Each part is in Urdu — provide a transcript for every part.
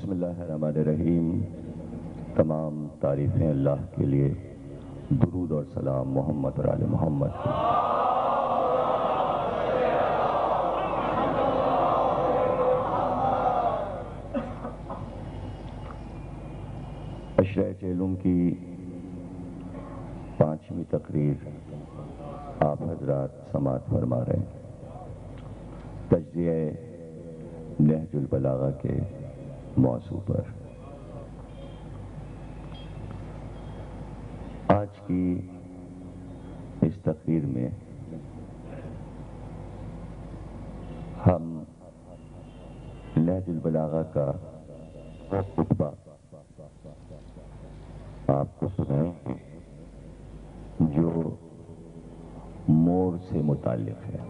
بسم اللہ الرحمن الرحیم۔ تمام تعریفیں اللہ کے لیے، درود اور سلام محمد اور آل محمد۔ عشرہ چیلم کی 5ویں تقریر آپ حضرات سماعت فرما رہے ہیں، تجزیہ نہج البلاغہ کے موضوع پر۔ آج کی اس تقریر میں ہم نہج البلاغہ کا خطبہ آپ کو سنائیں گے جو مور سے متعلق ہے۔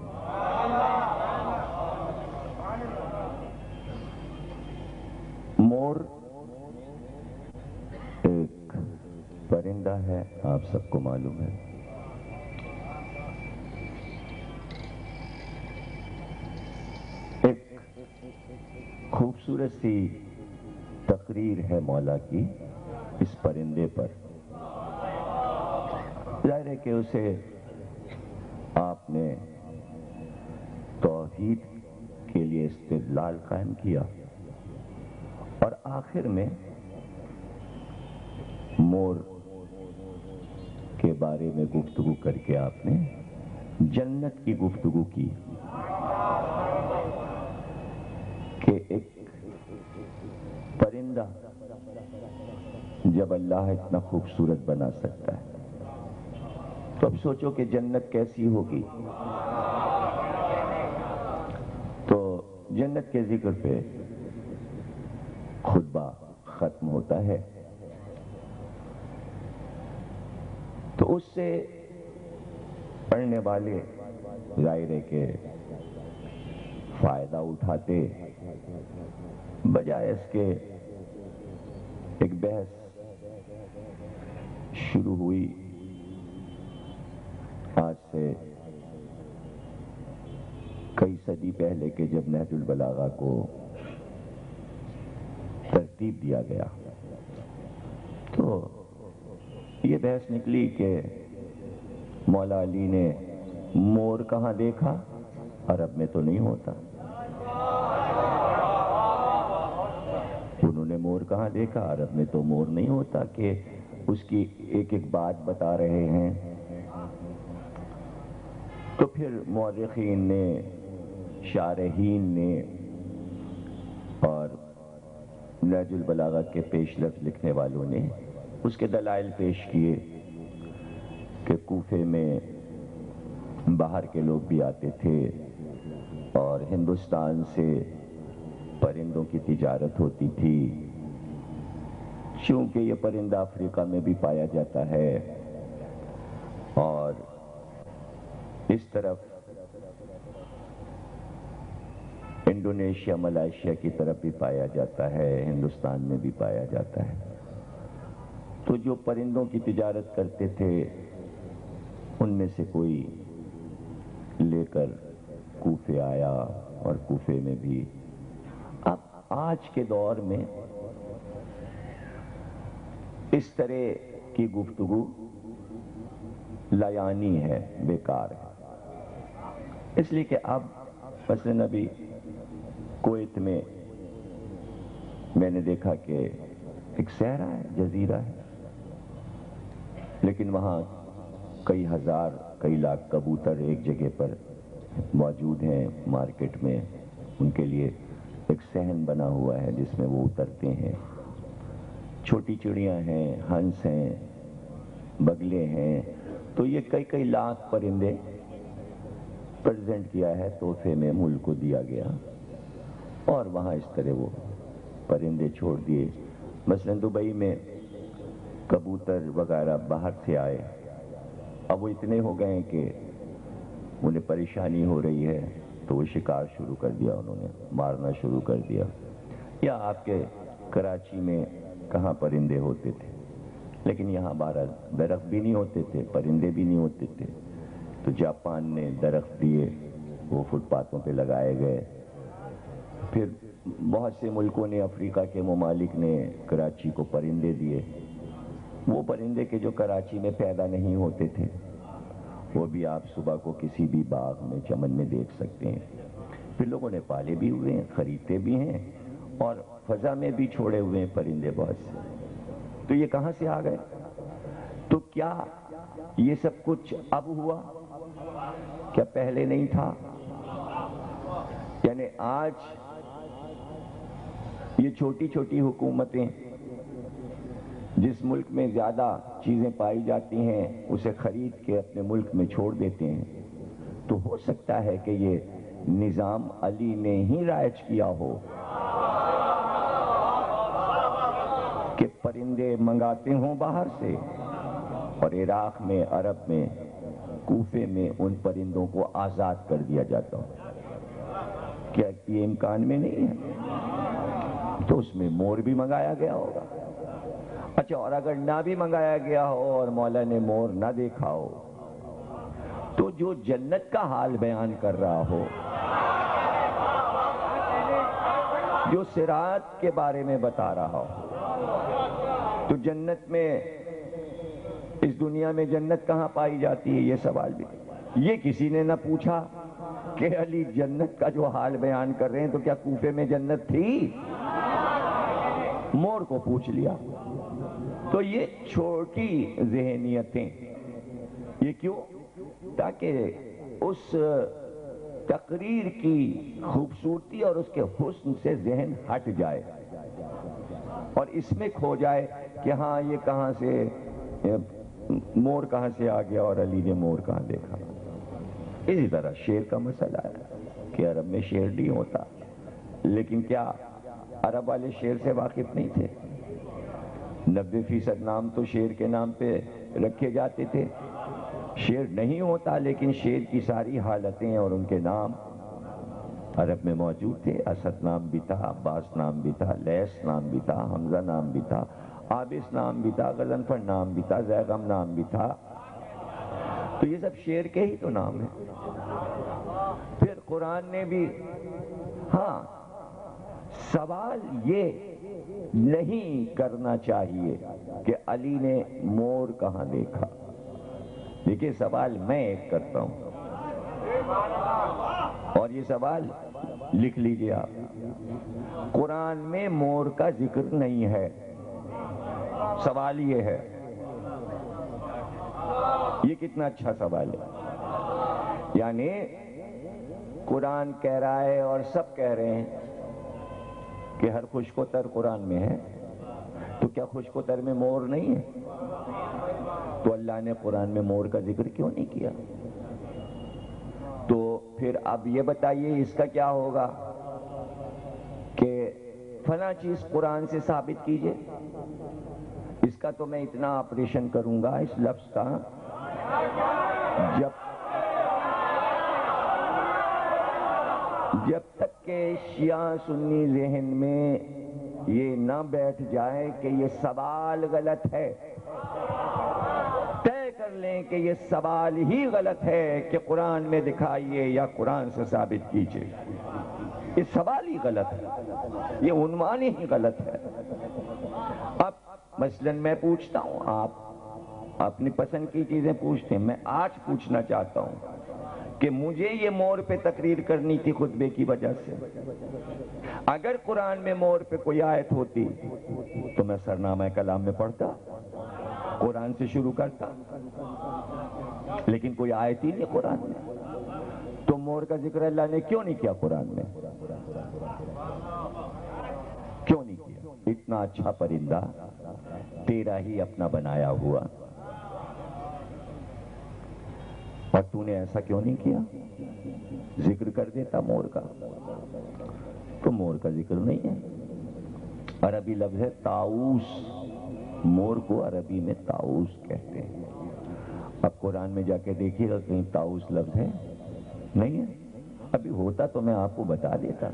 مور ایک پرندہ ہے، آپ سب کو معلوم ہے۔ ایک خوبصورت سی تقریر ہے مولا کی اس پرندے پر۔ ظاہر ہے کہ اسے آپ نے توحید کے لیے استدلال قائم کیا اور آخر میں مور کے بارے میں گفتگو کر کے آپ نے جنت کی گفتگو کی کہ ایک پرندہ جب اللہ اتنا خوبصورت بنا سکتا ہے تو اب سوچو کہ جنت کیسی ہوگی۔ تو جنت کے ذکر پہ خطبہ ختم ہوتا ہے، تو اس سے پڑھنے والے ظاہر ہے کہ فائدہ اٹھاتے، بجائے اس کے ایک بحث شروع ہوئی آج سے کئی صدی پہلے کہ جب نہج البلاغہ کو ترتیب دیا گیا، تو یہ بحث نکلی کہ مولا علی نے مور کہاں دیکھا، عرب میں تو نہیں ہوتا۔ انہوں نے مور کہاں دیکھا، عرب میں تو مور نہیں ہوتا، کہ اس کی ایک ایک بات بتا رہے ہیں۔ تو پھر مورخین نے، شارحین نے اور نہج البلاغہ کے پیش لفظ لکھنے والوں نے اس کے دلائل پیش کیے کہ کوفے میں باہر کے لوگ بھی آتے تھے اور ہندوستان سے پرندوں کی تجارت ہوتی تھی، چونکہ یہ پرندہ افریقہ میں بھی پایا جاتا ہے اور اس طرف انڈونیشیا، ملائیشیا کی طرف بھی پایا جاتا ہے، ہندوستان میں بھی پایا جاتا ہے۔ تو جو پرندوں کی تجارت کرتے تھے ان میں سے کوئی لے کر کوفے آیا اور کوفے میں بھی۔ اب آج کے دور میں اس طرح کی گفتگو لایانی ہے، بیکار ہے، اس لیے کہ اب مثلاً ابھی کویت میں میں نے دیکھا کہ ایک صحرا ہے، جزیرہ ہے، لیکن وہاں کئی ہزار، کئی لاکھ کبوتر ایک جگہ پر موجود ہیں مارکیٹ میں۔ ان کے لیے ایک صحن بنا ہوا ہے جس میں وہ اترتے ہیں۔ چھوٹی چڑیاں ہیں، ہنس ہیں، بگلے ہیں، تو یہ کئی کئی لاکھ پرندے پریزنٹ کیا ہے، تحفے میں ملک کو دیا گیا اور وہاں اس طرح وہ پرندے چھوڑ دیے۔ مثلاً دبئی میں کبوتر وغیرہ باہر سے آئے، اب وہ اتنے ہو گئے ہیں کہ انہیں پریشانی ہو رہی ہے، تو وہ شکار شروع کر دیا، انہوں نے مارنا شروع کر دیا۔ یا آپ کے کراچی میں کہاں پرندے ہوتے تھے، لیکن یہاں بہرحال درخت بھی نہیں ہوتے تھے، پرندے بھی نہیں ہوتے تھے، تو جاپان نے درخت دیے، وہ فٹ پاتھوں پہ لگائے گئے پھر بہت سے ملکوں نے، افریقہ کے ممالک نے کراچی کو پرندے دیے، وہ پرندے کے جو کراچی میں پیدا نہیں ہوتے تھے، وہ بھی آپ صبح کو کسی بھی باغ میں، چمن میں دیکھ سکتے ہیں۔ پھر لوگوں نے پالے بھی ہوئے ہیں، خریدتے بھی ہیں، اور فضا میں بھی چھوڑے ہوئے ہیں پرندے بہت سے۔ تو یہ کہاں سے آ گئے؟ تو کیا یہ سب کچھ اب ہوا؟ کیا پہلے نہیں تھا؟ یعنی آج یہ چھوٹی چھوٹی حکومتیں جس ملک میں زیادہ چیزیں پائی جاتی ہیں اسے خرید کے اپنے ملک میں چھوڑ دیتے ہیں، تو ہو سکتا ہے کہ یہ نظام علی نے ہی رائج کیا ہو کہ پرندے منگاتے ہوں باہر سے، اور عراق میں، عرب میں، کوفے میں ان پرندوں کو آزاد کر دیا جاتا ہو۔ کیا یہ امکان میں نہیں ہے؟ تو اس میں مور بھی منگایا گیا ہوگا۔ اچھا، اور اگر نہ بھی منگایا گیا ہو اور مولا نے مور نہ دیکھا ہو، تو جو جنت کا حال بیان کر رہا ہو، جو صراط کے بارے میں بتا رہا ہو، تو جنت میں، اس دنیا میں جنت کہاں پائی جاتی ہے؟ یہ سوال بھی یہ کسی نے نہ پوچھا کہ علی جنت کا جو حال بیان کر رہے ہیں تو کیا کوفے میں جنت تھی؟ مور کو پوچھ لیا۔ تو یہ چھوٹی ذہنیتیں، یہ کیوں؟ تاکہ اس تقریر کی خوبصورتی اور اس کے حسن سے ذہن ہٹ جائے اور اس میں کھو جائے کہ ہاں یہ کہاں سے مور کہاں سے آ گیا اور علی نے مور کہاں دیکھا۔ اسی طرح شیر کا مسئلہ ہے کہ عرب میں شیر نہیں ہوتا، لیکن کیا عرب والے شیر سے واقف نہیں تھے؟ 90% نام تو شیر کے نام پہ رکھے جاتے تھے۔ شیر نہیں ہوتا، لیکن شیر کی ساری حالتیں اور ان کے نام عرب میں موجود تھے۔ اسد نام بھی تھا، عباس نام بھی تھا، لیث نام بھی تھا، حمزہ نام بھی تھا، عابس نام بھی تھا، غضنفر نام بھی تھا، زیغم نام بھی تھا۔ تو یہ سب شیر کے ہی تو نام ہیں۔ پھر قرآن نے بھی، ہاں، سوال یہ نہیں کرنا چاہیے کہ علی نے مور کہاں دیکھا۔ دیکھیے، سوال میں ایک کرتا ہوں، اور یہ سوال لکھ لیجئے آپ۔ قرآن میں مور کا ذکر نہیں ہے۔ سوال یہ ہے، یہ کتنا اچھا سوال ہے۔ یعنی قرآن کہہ رہا ہے اور سب کہہ رہے ہیں کہ ہر خشک و تر قرآن میں ہے، تو کیا خشک و تر میں مور نہیں ہے؟ تو اللہ نے قرآن میں مور کا ذکر کیوں نہیں کیا؟ تو پھر اب یہ بتائیے اس کا کیا ہوگا کہ فلاں چیز قرآن سے ثابت کیجئے، اس کا تو میں اتنا آپریشن کروں گا اس لفظ کا، جب تک کہ شیعہ سنی ذہن میں یہ نہ بیٹھ جائے کہ یہ سوال غلط ہے، طے کر لیں کہ یہ سوال ہی غلط ہے کہ قرآن میں دکھائیے یا قرآن سے ثابت کیجئے۔ یہ سوال ہی غلط ہے، یہ عنوان ہی غلط ہے۔ اب مثلا میں پوچھتا ہوں، آپ اپنی پسند کی چیزیں پوچھتے ہیں، میں آج پوچھنا چاہتا ہوں کہ مجھے یہ مور پہ تقریر کرنی تھی خطبے کی وجہ سے، اگر قرآن میں مور پہ کوئی آیت ہوتی تو میں سرنامہ کلام میں پڑھتا، قرآن سے شروع کرتا، لیکن کوئی آیت ہی نہیں قرآن میں۔ تو مور کا ذکر اللہ نے کیوں نہیں کیا قرآن میں؟ کیوں نہیں کیا؟ اتنا اچھا پرندہ تیرا ہی اپنا بنایا ہوا، اور تو نے ایسا کیوں نہیں کیا؟ ذکر کر دیتا مور کا۔ تو مور کا ذکر نہیں ہے۔ عربی لفظ ہے طاؤس، مور کو عربی میں طاؤس کہتے ہیں۔ اب قرآن میں جا کے دیکھیے گا کہیں طاؤس لفظ ہے؟ نہیں ہے۔ ابھی ہوتا تو میں آپ کو بتا دیتا،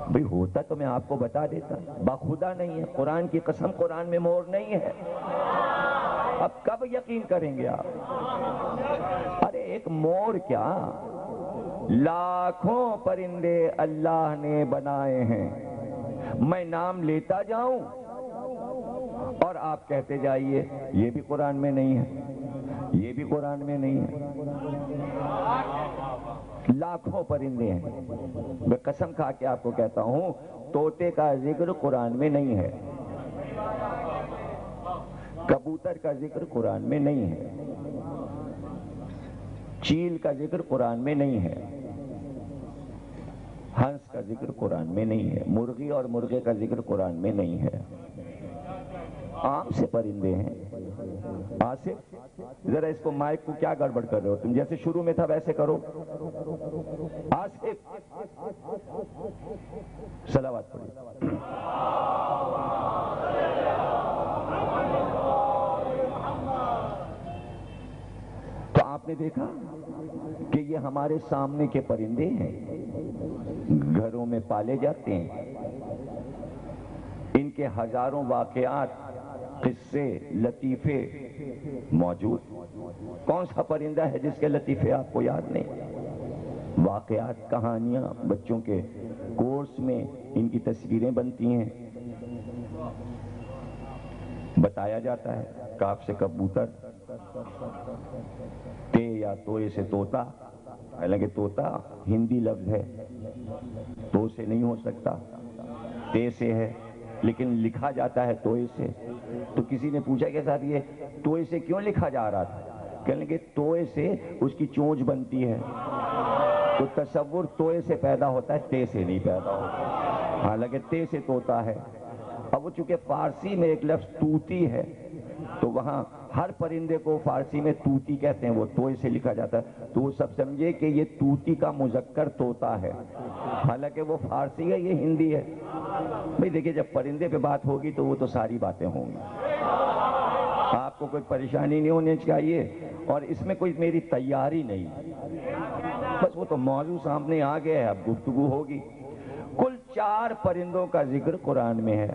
بھئی ہوتا تو میں آپ کو بتا دیتا، باخدا نہیں ہے، قرآن کی قسم قرآن میں مور نہیں ہے۔ اب کب یقین کریں گے آپ؟ ارے ایک مور کیا، لاکھوں پرندے اللہ نے بنائے ہیں، میں نام لیتا جاؤں اور آپ کہتے جائیے یہ بھی قرآن میں نہیں ہے، یہ بھی قرآن میں نہیں ہے۔ لاکھوں پرندے ہیں، میں قسم کھا کے آپ کو کہتا ہوں طوطے کا ذکر قرآن میں نہیں ہے، کبوتر کا ذکر قرآن میں نہیں ہے، چیل کا ذکر قرآن میں نہیں ہے، ہنس کا ذکر قرآن میں نہیں ہے، مرغی اور مرغے کا ذکر قرآن میں نہیں ہے، عام سے پرندے ہیں۔ آصف ذرا اس کو مائک کو کیا گڑبڑ کر رہے ہو تم؟ جیسے شروع میں تھا ویسے کرو۔ آصف صلوات پڑھو۔ تو آپ نے دیکھا کہ یہ ہمارے سامنے کے پرندے ہیں، گھروں میں پالے جاتے ہیں، ان کے ہزاروں واقعات، قصے، لطیفے موجود۔ کون سا پرندہ ہے جس کے لطیفے آپ کو یاد نہیں؟ واقعات، کہانیاں، بچوں کے کورس میں ان کی تصویریں بنتی ہیں، بتایا جاتا ہے۔ کاف سے کبوتر، تے یا توئے سے طوطا، حالانکہ طوطا ہندی لفظ ہے، تو سے نہیں ہو سکتا، تے سے ہے، لیکن لکھا جاتا ہے توئے سے۔ تو کسی نے پوچھا کہ صاحب یہ توئے سے کیوں لکھا جا رہا تھا؟ کہنے کہ توئے سے اس کی چونچ بنتی ہے، تو تصور توئے سے پیدا ہوتا ہے، تے سے نہیں پیدا ہوتا، حالانکہ تے سے طوطا ہے۔ اب وہ چونکہ فارسی میں ایک لفظ طوطی ہے تو وہاں ہر پرندے کو فارسی میں طوطی کہتے ہیں، وہ توئے سے لکھا جاتا ہے، تو وہ سب سمجھے کہ یہ طوطی کا مذکر طوطا ہے، حالانکہ وہ فارسی ہے، یہ ہندی ہے۔ بھئی دیکھیں جب پرندے پہ بات ہوگی تو وہ تو ساری باتیں ہوں گی، آپ کو کوئی پریشانی نہیں ہونی چاہیے، اور اس میں کوئی میری تیاری نہیں، بس وہ تو موضوع سامنے آ گیا ہے، اب گفتگو ہوگی۔ کل 4 پرندوں کا ذکر قرآن میں ہے،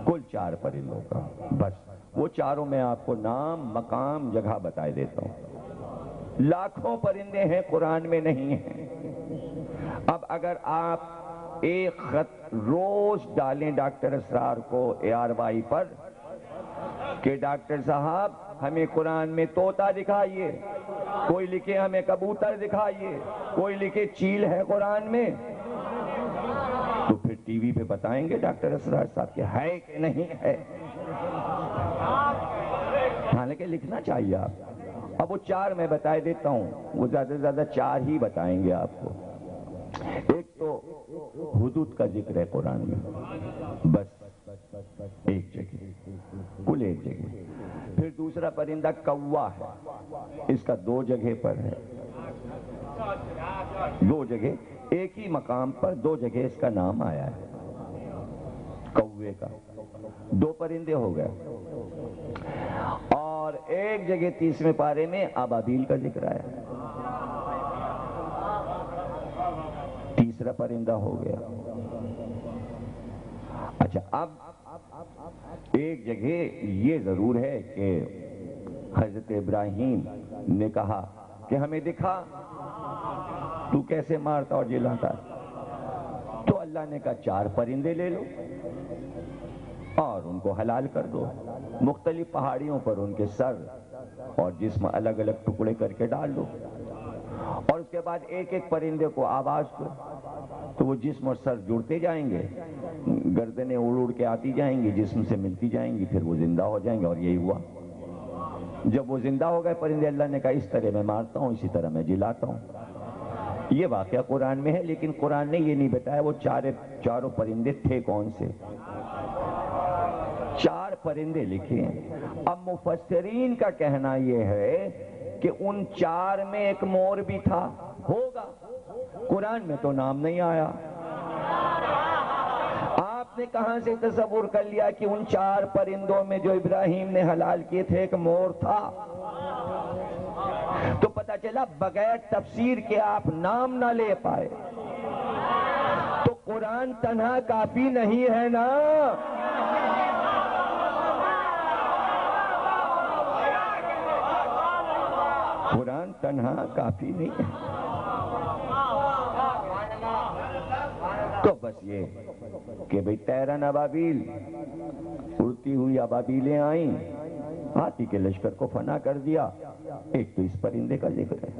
کل 4 پرندوں کا، بس وہ چاروں میں آپ کو نام، مقام، جگہ بتائے دیتا ہوں۔ لاکھوں پرندے ہیں، قرآن میں نہیں ہیں۔ اب اگر آپ ایک خط روز ڈالیں ڈاکٹر اسرار کو ARY پر کہ ڈاکٹر صاحب ہمیں قرآن میں طوطا دکھائیے، کوئی لکھے ہمیں کبوتر دکھائیے، کوئی لکھے چیل ہے قرآن میں، تو پھر ٹی وی پہ بتائیں گے ڈاکٹر اسرار صاحب کہ ہے کہ نہیں ہے، حالانکہ لکھنا چاہیے آپ۔ اب وہ 4 میں بتائے دیتا ہوں، وہ زیادہ سے زیادہ 4 ہی بتائیں گے آپ کو۔ ایک تو حدود کا ذکر ہے قرآن میں، بس ایک جگہ، کل ایک جگہ۔ پھر دوسرا پرندہ کوا ہے، اس کا 2 جگہ پر ہے، 2 جگہ، ایک ہی مقام پر 2 جگہ اس کا نام آیا ہے، کوے کا۔ 2 پرندے ہو گئے، اور ایک جگہ 30ویں پارے میں ابابیل کا ذکر آیا، تیسرا پرندہ ہو گیا۔ اچھا، اب ایک جگہ یہ ضرور ہے کہ حضرت ابراہیم نے کہا کہ ہمیں دکھا تو کیسے مارتا اور جلاتا، تو اللہ نے کہا 4 پرندے لے لو اور ان کو حلال کر دو، مختلف پہاڑیوں پر ان کے سر اور جسم الگ الگ ٹکڑے کر کے ڈال دو، اور اس کے بعد ایک ایک پرندے کو آواز دو، تو وہ جسم اور سر جڑتے جائیں گے، گردنیں اڑ اڑ کے آتی جائیں گی، جسم سے ملتی جائیں گی، پھر وہ زندہ ہو جائیں گے، اور یہی ہوا۔ جب وہ زندہ ہو گئے پرندے، اللہ نے کہا اس طرح میں مارتا ہوں، اسی طرح میں جلاتا ہوں۔ یہ واقعہ قرآن میں ہے، لیکن قرآن نے یہ نہیں بتایا وہ چاروں پرندے تھے کون سے۔ 4 پرندے لکھے ہیں۔ اب مفسرین کا کہنا یہ ہے کہ ان 4 میں ایک مور بھی تھا، ہوگا، قرآن میں تو نام نہیں آیا۔ آپ نے کہاں سے تصور کر لیا کہ ان 4 پرندوں میں جو ابراہیم نے حلال کیے تھے ایک مور تھا؟ تو پتہ چلا بغیر تفسیر کے آپ نام نہ لے پائے تو قرآن تنہا کافی نہیں ہے نا۔ قرآن تنہا کافی نہیں ہے۔ تو بس یہ کہ بھئی تیرن ابابیل، اڑتی ہوئی ابابیلیں آئیں، ہاتھی کے لشکر کو فنا کر دیا. ایک تو اس پرندے کا ذکر ہے،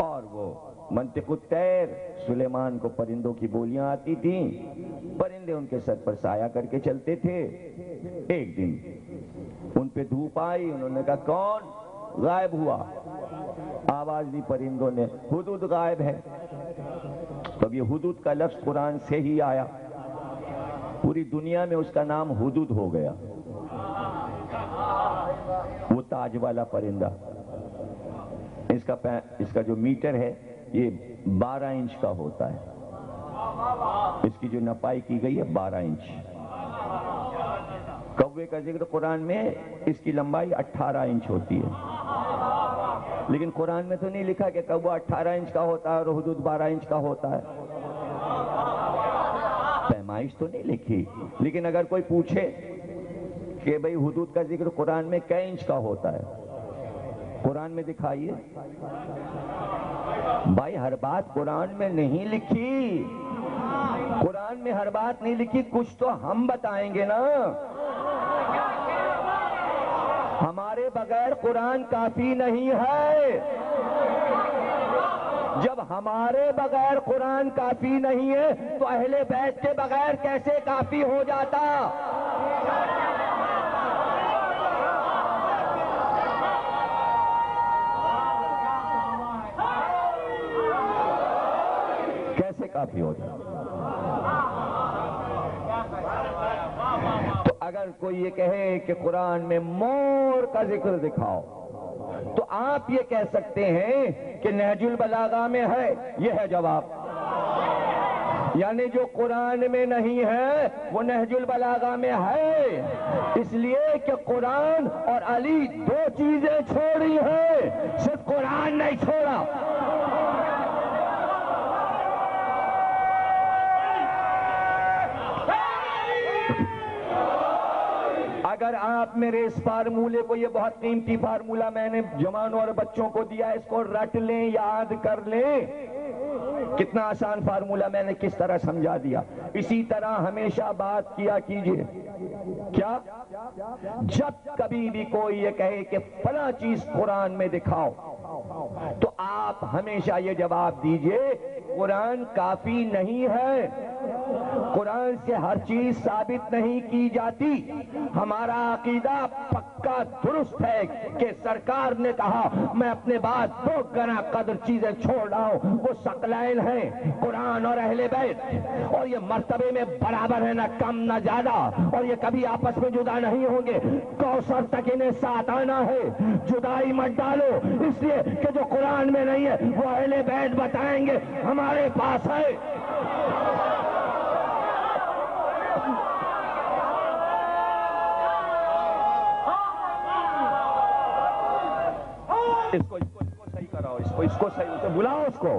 اور وہ منطق الطیر، سلیمان کو پرندوں کی بولیاں آتی تھیں، پرندے ان کے سر پر سایہ کر کے چلتے تھے. ایک دن ان پہ دھوپ آئی، انہوں نے کہا کون غائب ہوا؟ آواز دی پرندوں نے، ہدہد غائب ہے. تو یہ ہدہد کا لفظ قرآن سے ہی آیا، پوری دنیا میں اس کا نام ہدہد ہو گیا. وہ تاج والا پرندہ، اس کا جو میٹر ہے یہ 12 انچ کا ہوتا ہے. اس کی جو نپائی کی گئی ہے 12 انچ. کوے کا ذکر قرآن میں، اس کی لمبائی 18 انچ ہوتی ہے، لیکن قرآن میں تو نہیں لکھا کہ کوہ 18 انچ کا ہوتا ہے اور ہدہد 12 انچ کا ہوتا ہے. پیمائش تو نہیں لکھی. لیکن اگر کوئی پوچھے کہ بھئی ہدہد کا ذکر قرآن میں کئی انچ کا ہوتا ہے، قرآن میں دکھائیے. بھائی ہر بات قرآن میں نہیں لکھی، قرآن میں ہر بات نہیں لکھی، کچھ تو ہم بتائیں گے نا. ہمارے بغیر قرآن کافی نہیں ہے. جب ہمارے بغیر قرآن کافی نہیں ہے تو اہل بیت کے بغیر کیسے کافی ہو جاتا؟ کیسے کافی ہو جاتا؟ تو اگر کوئی یہ کہے کہ قرآن میں مور کا ذکر دکھاؤ تو آپ یہ کہہ سکتے ہیں کہ نہج البلاغہ میں ہے. یہ ہے جواب. یعنی جو قرآن میں نہیں ہے وہ نہج البلاغہ میں ہے، اس لیے کہ قرآن اور علی دو چیزیں چھوڑی ہیں، صرف قرآن نہیں چھوڑا. اگر آپ میرے اس فارمولے کو، یہ بہت قیمتی فارمولہ میں نے جوانوں اور بچوں کو دیا، اس کو رٹ لیں، یاد کر لیں. کتنا آسان فارمولہ میں نے کس طرح سمجھا دیا. اسی طرح ہمیشہ بات کیا کیجئے. کیا؟ جب کبھی بھی کوئی یہ کہے کہ فلاں چیز قرآن میں دکھاؤ تو آپ ہمیشہ یہ جواب دیجئے قرآن کافی نہیں ہے. قرآن سے ہر چیز ثابت نہیں کی جاتی. ہمارا عقیدہ پکا درست ہے کہ سرکار نے کہا میں اپنے بعد 2 گنا قدر چیزیں چھوڑ رہا ہوں، وہ ثقلین ہیں، قرآن اور اہل بیت، اور یہ مرتبے میں برابر ہے، نہ کم نہ زیادہ، اور یہ کبھی آپس میں جدا نہیں ہوں گے. کوثر تک انہیں ساتھ آنا ہے، جدائی مت ڈالو. اس لیے کہ جو قرآن میں نہیں ہے وہ اہل بیت بتائیں گے ہمارے پاس ہے. اس کو صحیح کراؤ، اس کو صحیح، اسے بلاؤ اس کو.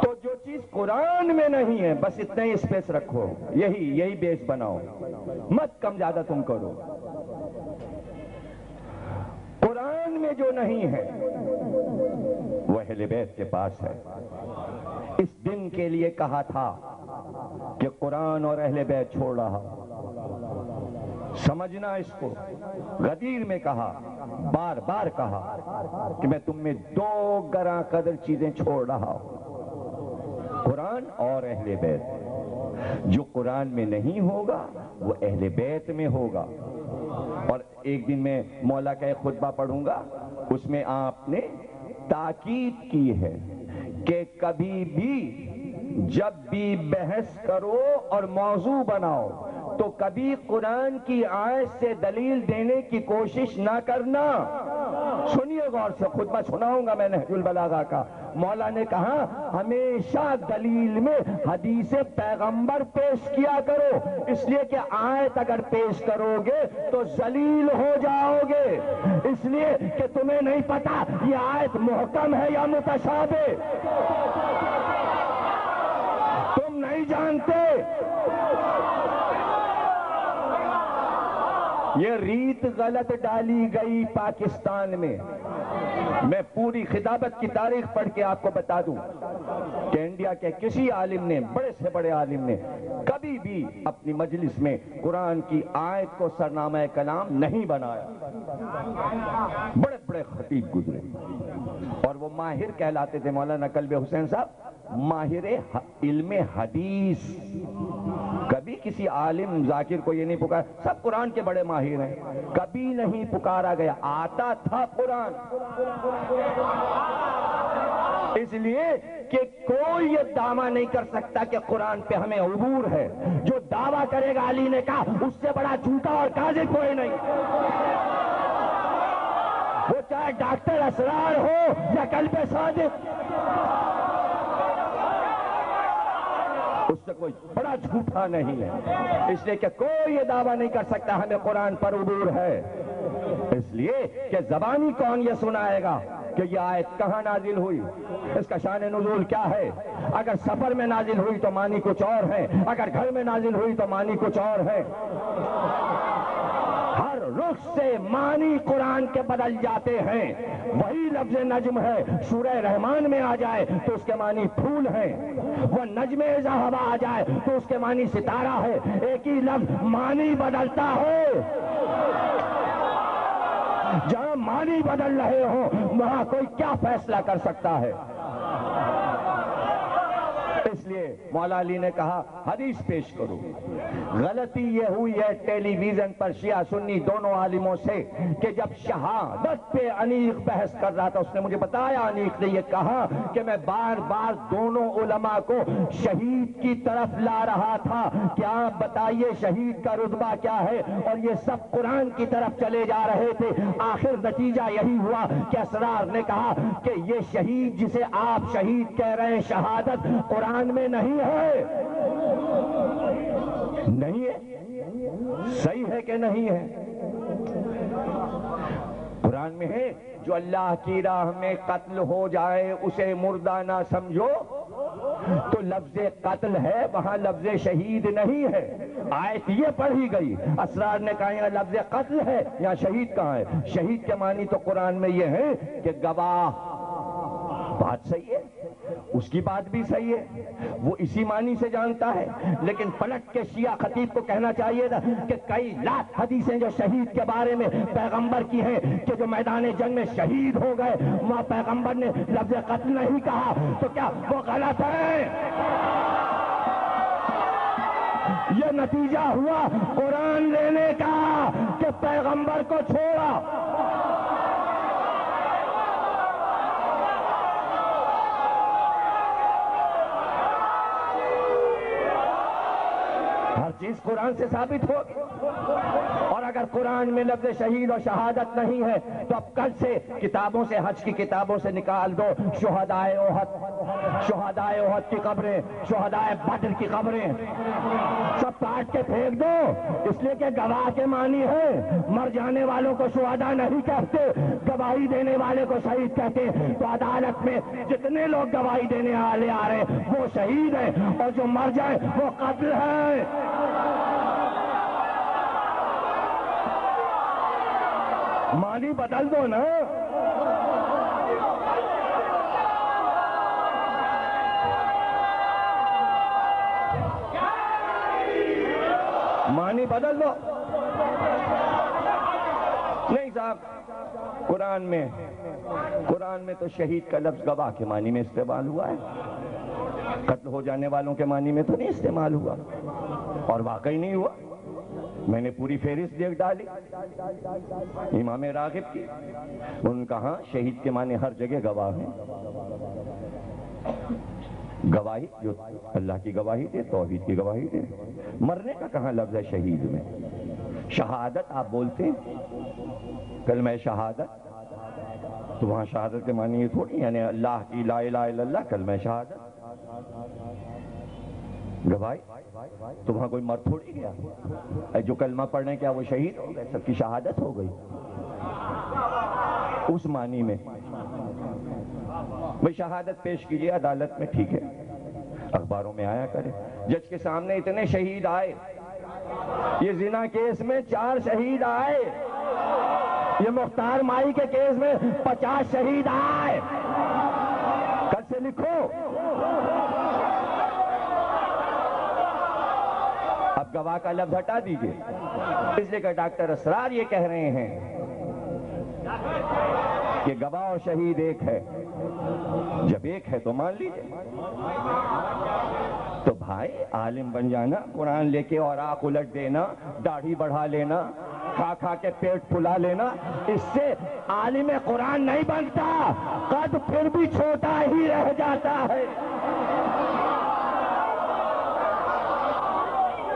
تو جو چیز قرآن میں نہیں ہے بس اتنا ہی اسپیس رکھو، یہی بیس بناؤ، مت کم زیادہ تم کرو. قرآن میں جو نہیں ہے وہ اہل بیت کے پاس ہے. اس دن کے لیے کہا تھا کہ قرآن اور اہل بیت چھوڑ رہا. سمجھنا اس کو. غدیر میں کہا، بار بار کہا کہ میں تم میں 2 گنا قدر چیزیں چھوڑ رہا ہوں، قرآن اور اہل بیت. جو قرآن میں نہیں ہوگا وہ اہل بیت میں ہوگا. اور ایک دن میں مولا کا ایک خطبہ پڑھوں گا، اس میں آپ نے تاکید کی ہے کہ کبھی بھی جب بھی بحث کرو اور موضوع بناؤ تو کبھی قرآن کی آیت سے دلیل دینے کی کوشش نہ کرنا. سنیے غور سے، خطبہ سناؤں گا میں نہج البلاغہ کا. مولا نے کہا ہمیشہ دلیل میں حدیث پیغمبر پیش کیا کرو، اس لیے کہ آیت اگر پیش کرو گے تو ذلیل ہو جاؤ گے، اس لیے کہ تمہیں نہیں پتا یہ آیت محکم ہے یا متشابہ. تم نہیں نہیں جانتے. یہ ریت غلط ڈالی گئی پاکستان میں. میں پوری خطابت کی تاریخ پڑھ کے آپ کو بتا دوں کہ انڈیا کے کسی عالم نے، بڑے سے بڑے عالم نے، کبھی بھی اپنی مجلس میں قرآن کی آیت کو سرنامہ کلام نہیں بنایا. بڑے بڑے خطیب گزرے اور وہ ماہر کہلاتے تھے. مولانا قلب حسین صاحب ماہر علم حدیث. کبھی کسی عالم ذاکر کو یہ نہیں پکارا. سب قرآن کے بڑے ماہر ہیں، کبھی نہیں پکارا گیا. آتا تھا قرآن. اس لیے کہ کوئی یہ دعویٰ نہیں کر سکتا کہ قرآن پہ ہمیں عبور ہے. جو دعویٰ کرے گا علی نے کہا اس سے بڑا جھوٹا اور کاذب کوئی نہیں. وہ چاہے ڈاکٹر اسرار ہو یا قلب صادق، اس سے کوئی بڑا جھوٹا نہیں ہے. اس لیے کہ کوئی یہ دعویٰ نہیں کر سکتا ہمیں قرآن پر عبور ہے. اس لیے کہ زبانی کون یہ سنائے گا کہ یہ آیت کہاں نازل ہوئی، اس کا شان نزول کیا ہے. اگر سفر میں نازل ہوئی تو معنی کچھ اور ہے، اگر گھر میں نازل ہوئی تو معنی کچھ اور ہے. ہر رخ سے معنی قرآن کے بدل جاتے ہیں. وہی لفظ نجم ہے، سورہ رحمان میں آ جائے تو اس کے معنی پھول ہیں. وہ نجم اذا ہوا آ جائے تو اس کے معنی ستارہ ہے. ایک ہی لفظ معنی بدلتا ہے. جہاں معنی بدل رہے ہوں وہاں کوئی کیا فیصلہ کر سکتا ہے. اس لیے مولا علی نے کہا حدیث پیش کرو. غلطی یہ ہوئی ہے ٹیلی ویژن پر شیعہ سنی دونوں عالموں سے کہ جب شہادت پہ انیق بحث کر رہا تھا اس نے مجھے بتایا، انیق نے یہ کہا کہ میں بار بار دونوں علماء کو شہید کی طرف لا رہا تھا کہ آپ بتائیے شہید کا رتبہ کیا ہے، اور یہ سب قرآن کی طرف چلے جا رہے تھے. آخر نتیجہ یہی ہوا کہ اسرار نے کہا کہ یہ شہید جسے آپ شہید کہہ رہے ہیں شہادت قرآن میں نہیں ہے. نہیں ہے، صحیح ہے کہ نہیں ہے؟ قرآن میں ہے جو اللہ کی راہ میں قتل ہو جائے اسے مردہ نہ سمجھو. تو لفظ قتل ہے، وہاں لفظ شہید نہیں ہے. آیت یہ پڑھی گئی، اسرار نے کہا یہاں لفظ قتل ہے، یہاں شہید کہاں ہے؟ شہید کے معنی تو قرآن میں یہ ہے کہ گواہ. بات صحیح ہے، اس کی بات بھی صحیح ہے، وہ اسی معنی سے جانتا ہے. لیکن پلٹ کے شیعہ خطیب کو کہنا چاہیے تھا کہ کئی لاکھ حدیثیں جو شہید کے بارے میں پیغمبر کی ہیں کہ جو میدان جنگ میں شہید ہو گئے وہاں پیغمبر نے لفظ قتل نہیں کہا، تو کیا وہ غلط ہے؟ یہ نتیجہ ہوا قرآن لینے کا کہ پیغمبر کو چھوڑا. ہر چیز قرآن سے ثابت ہوگی. اور اگر قرآن میں لفظ شہید اور شہادت نہیں ہے تو اب کل سے کتابوں سے، حج کی کتابوں سے نکال دو شہدائے احد، شہدائے احد کی قبریں، شہدائے بدر کی قبریں، سب کاٹ کے پھینک دو. اس لیے کہ گواہ کے معنی ہے، مر جانے والوں کو شہداء نہیں کہتے، گواہی دینے والے کو شہید کہتے. تو عدالت میں جتنے لوگ گواہی دینے والے آ رہے ہیں وہ شہید ہیں، اور جو مر جائے وہ قتل ہے. معنی بدل دو نا. معنی بدل دو. نہیں صاحب، قرآن میں تو شہید کا لفظ گواہ کے معنی میں استعمال ہوا ہے، قتل ہو جانے والوں کے معنی میں تو نہیں استعمال ہوا، اور واقعی نہیں ہوا. میں نے پوری فہرست دیکھ ڈالی امام راغب کی. ان کا ہاں شہید کے معنی ہر جگہ گواہ ہیں. گواہی جو اللہ کی گواہی دے، توحید کی گواہی دے. مرنے کا کہاں لفظ ہے شہید میں؟ شہادت آپ بولتے ہیں کلمہ شہادت، تو وہاں شہادت کے معنی یہ تھوڑی یعنی اللہ کی لا الہ الا اللہ کلمہ شہادت. گواہی تو وہاں کوئی مر تھوڑی گیا. جو کلمہ پڑھنے کیا وہ شہید ہو گئے، سب کی شہادت ہو گئی. اس معنی میں بھئی شہادت پیش کیجئے عدالت میں، ٹھیک ہے، اخباروں میں آیا کرے. جج کے سامنے اتنے شہید آئے, یہ زنا کیس میں 4 شہید آئے, یہ مختار مائی کے کیس میں 50 شہید آئے. کل سے لکھو. اب گواہ کا لفظ ہٹا دیجئے, اس لیے کہ ڈاکٹر اسرار یہ کہہ رہے ہیں کہ گواہ اور شہید ایک ہے. جب ایک ہے تو مان لیجئے. تو بھائی عالم بن جانا, قرآن لے کے اور آنکھ الٹ دینا, داڑھی بڑھا لینا, کھا کھا کے پیٹ پھلا لینا, اس سے عالم قرآن نہیں بنتا, قد پھر بھی چھوٹا ہی رہ جاتا ہے.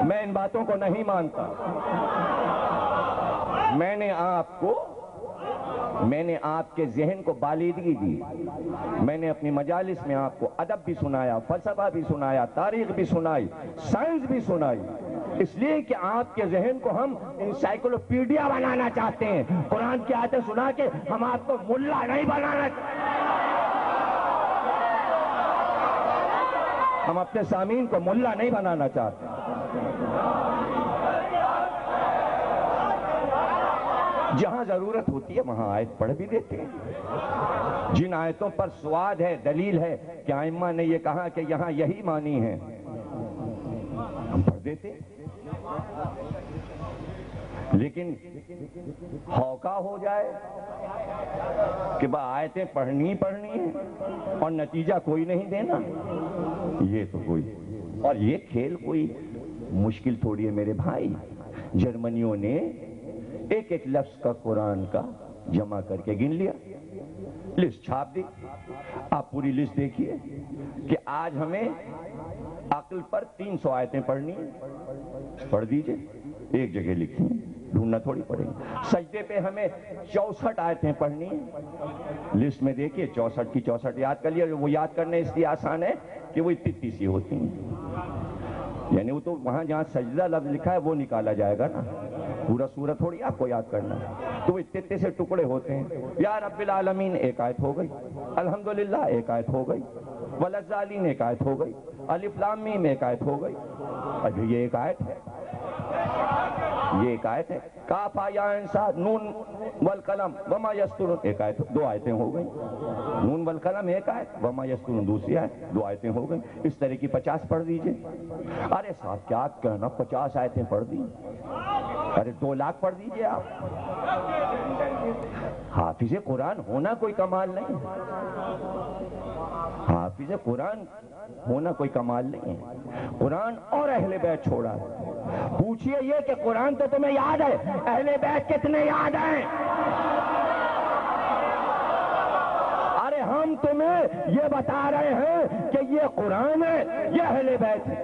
میں ان باتوں کو نہیں مانتا. میں نے آپ کے ذہن کو بالیدگی دی. میں نے اپنی مجالس میں آپ کو ادب بھی سنایا, فلسفہ بھی سنایا, تاریخ بھی سنائی, سائنس بھی سنائی, اس لیے کہ آپ کے ذہن کو ہم انسائکلوپیڈیا بنانا چاہتے ہیں. قرآن کی آیتیں سنا کے ہم آپ کو ملا نہیں بنانا چاہتے. ہم اپنے سامعین کو ملا نہیں بنانا چاہتے. جہاں ضرورت ہوتی ہے وہاں آیت پڑھ بھی دیتے ہیں. جن آیتوں پر سواد ہے, دلیل ہے کہ ائمہ نے یہ کہا کہ یہاں یہی معنی ہے, ہم پڑھ دیتے. لیکن ہوکا ہو جائے کہ آیتیں پڑھنی ہیں اور نتیجہ کوئی نہیں دینا, یہ تو کوئی. اور یہ کھیل کوئی مشکل تھوڑی ہے میرے بھائی. جرمنیوں نے ایک ایک لفظ کا قرآن کا جمع کر کے گن لیا, لسٹ چھاپ دی. آپ پوری لسٹ دیکھیے کہ آج ہمیں عقل پر 300 آیتیں پڑھنی ہیں, پڑھ دیجئے, ایک جگہ لکھی ہیں, ڈھونڈنا تھوڑی پڑے گی. سجدے پہ ہمیں 64 آیتیں پڑھنی ہیں, لسٹ میں دیکھیے 64 کی 64 یاد کر لیا. وہ یاد کرنے اس لیے آسان ہے کہ وہ اتنی سی ہوتی ہیں, یعنی وہ تو وہاں جہاں سجدہ لفظ لکھا ہے وہ نکالا جائے گا نا, پورا سورت تھوڑی آپ کو یاد کرنا ہے. تو وہ اتنے سے ٹکڑے ہوتے ہیں. یا رب العالمین ایک آیت ہو گئی, الحمدللہ ایک آیت ہو گئی, وللضالین ایک آیت ہو گئی, الف لام میم ایک آیت ہو گئی. ابھی یہ ایک آیت ہے, یہ ایک آیت ہے. کاف یا انسان نون والقلم وما یسطرون ایک آیت, 2 آیتیں ہو گئیں. نون والقلم ایک آیت, وما یسطرون دوسری آیت, 2 آیتیں ہو گئیں. اس طرح کی 50 پڑھ دیجئے. ارے صاحب کیا کہنا, 50 آیتیں پڑھ دی, ارے 2 لاکھ پڑھ دیجئے آپ. حافظ قرآن ہونا کوئی کمال نہیں, حافظ قرآن ہونا کوئی کمال نہیں ہے. قرآن اور اہل بیت چھوڑا ہے. پوچھئے یہ کہ قرآن تو تمہیں یاد ہے, اہل بیت کتنے یاد ہیں؟ ارے ہم تمہیں یہ بتا رہے ہیں کہ یہ قرآن ہے, یہ اہل بیت ہے.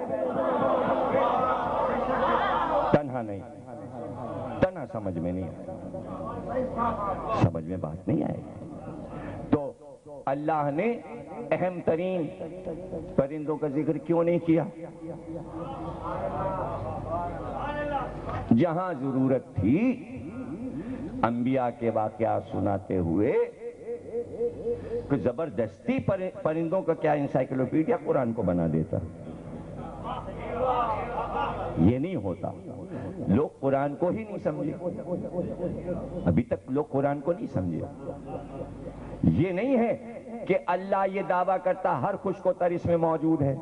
تنہا نہیں, تنہا سمجھ میں نہیں آئے, سمجھ میں بات نہیں آئے. تو اللہ نے اہم ترین پرندوں کا ذکر کیوں نہیں کیا؟ جہاں ضرورت تھی انبیاء کے واقعات سناتے ہوئے کہ زبردستی پرندوں کا کیا انسائکلوپیڈیا قرآن کو بنا دیتا. یہ نہیں ہوتا. لوگ قرآن کو ہی نہیں سمجھے, ابھی تک لوگ قرآن کو نہیں سمجھے. یہ نہیں ہے کہ اللہ یہ دعویٰ کرتا ہر خوش کو تر اس میں موجود ہے,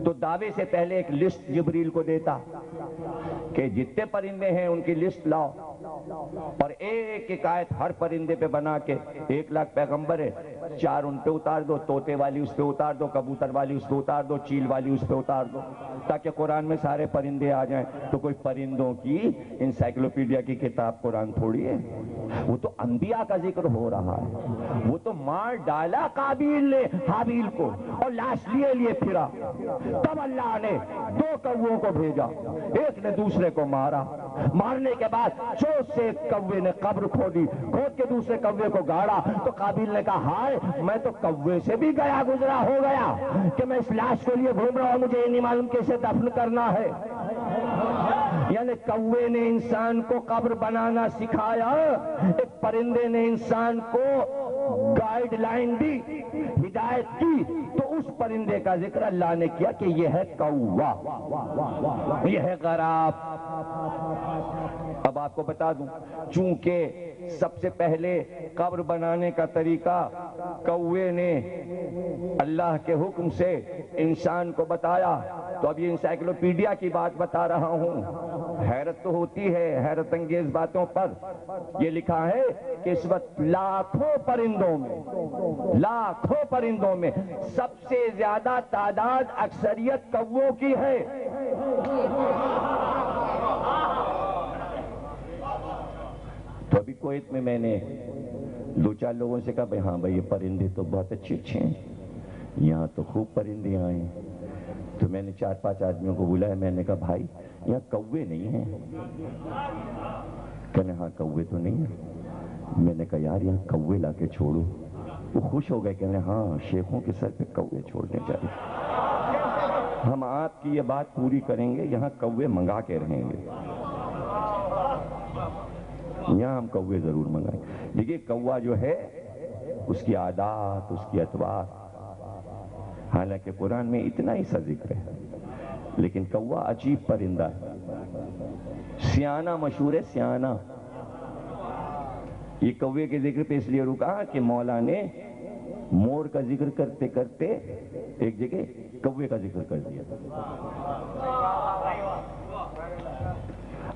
تو دعوے سے پہلے ایک لسٹ جبریل کو دیتا کہ جتنے پرندے ہیں ان کی لسٹ لاؤ, اور ایک ایک آیت ہر پرندے پہ بنا کے 1 لاکھ پیغمبر ہے, 4 ان پہ اتار دو, طوطے والی اس پہ اتار دو, کبوتر والی اس پہ اتار دو, چیل والی اس پہ اتار دو, تاکہ قرآن میں سارے پرندے آ جائیں. تو کوئی پرندوں کی انسائکلوپیڈیا کی کتاب قرآن تھوڑی ہے, وہ تو انبیاء کا ذکر ہو رہا ہے. وہ تو مار ڈالا قابیل نے حابیل کو اور لاش لیے پھرا, تب اللہ نے 2 کووں کو بھیجا, ایک نے دوسرے کو مارا, مارنے کے بعد چوٹ سے ایک کوے نے قبر کھودی, کھود کے دوسرے کوے کو گاڑا. تو قابیل نے کہا ہائے میں تو کوے سے بھی گیا گزرا ہو گیا کہ میں اس لاش کے لیے گھوم رہا ہوں, مجھے یہ نہیں معلوم کیسے دفن کرنا ہے. یعنی کوے نے انسان کو قبر بنانا سکھایا, ایک پرندے نے انسان کو گائیڈ لائن دی، ہدایت کی، تو اس پرندے کا ذکر اللہ نے کیا کہ یہ ہے کوا، یہ ہے غراب۔ اب آپ کو بتا دوں، چونکہ سب سے پہلے قبر بنانے کا طریقہ کوے نے اللہ کے حکم سے انسان کو بتایا، تو اب یہ انسائکلوپیڈیا کی بات بتا رہا ہوں۔ حیرت تو ہوتی ہے حیرت انگیز باتوں پر۔ یہ لکھا ہے کہ اس وقت لاکھوں پرندوں میں سب سے زیادہ تعداد اکثریت کووں کی ہے۔ تو ابھی کویت میں نے دو چار لوگوں سے کہا ہاں بھائی یہ پرندے تو بہت اچھے ہیں، یہاں تو خوب پرندے آئے ہیں۔ تو میں نے 4-5 آدمیوں کو بلایا، میں نے کہا بھائی یہاں کوے نہیں ہیں؟ کہنے ہاں کوے تو نہیں ہیں۔ میں نے کہا یار یہاں کوے لا کے چھوڑو۔ وہ خوش ہو گئے، کہنے ہاں شیخوں کے سر پہ کوے چھوڑنے چاہیے، ہم آپ کی یہ بات پوری کریں گے، یہاں کوے منگا کے رہیں گے، یہاں ہم کوے ضرور منگائیں۔ دیکھیے کوا جو ہے اس کی عادات، اس کی اطوار، حالانکہ قرآن میں اتنا ہی سا ذکر ہے، لیکن کوا عجیب پرندہ ہے۔ سیانہ مشہور ہے، سیانہ۔ یہ کوے کے ذکر پہ اس لیے رکا کہ مولا نے مور کا ذکر کرتے کرتے ایک جگہ کوے کا ذکر کر دیا۔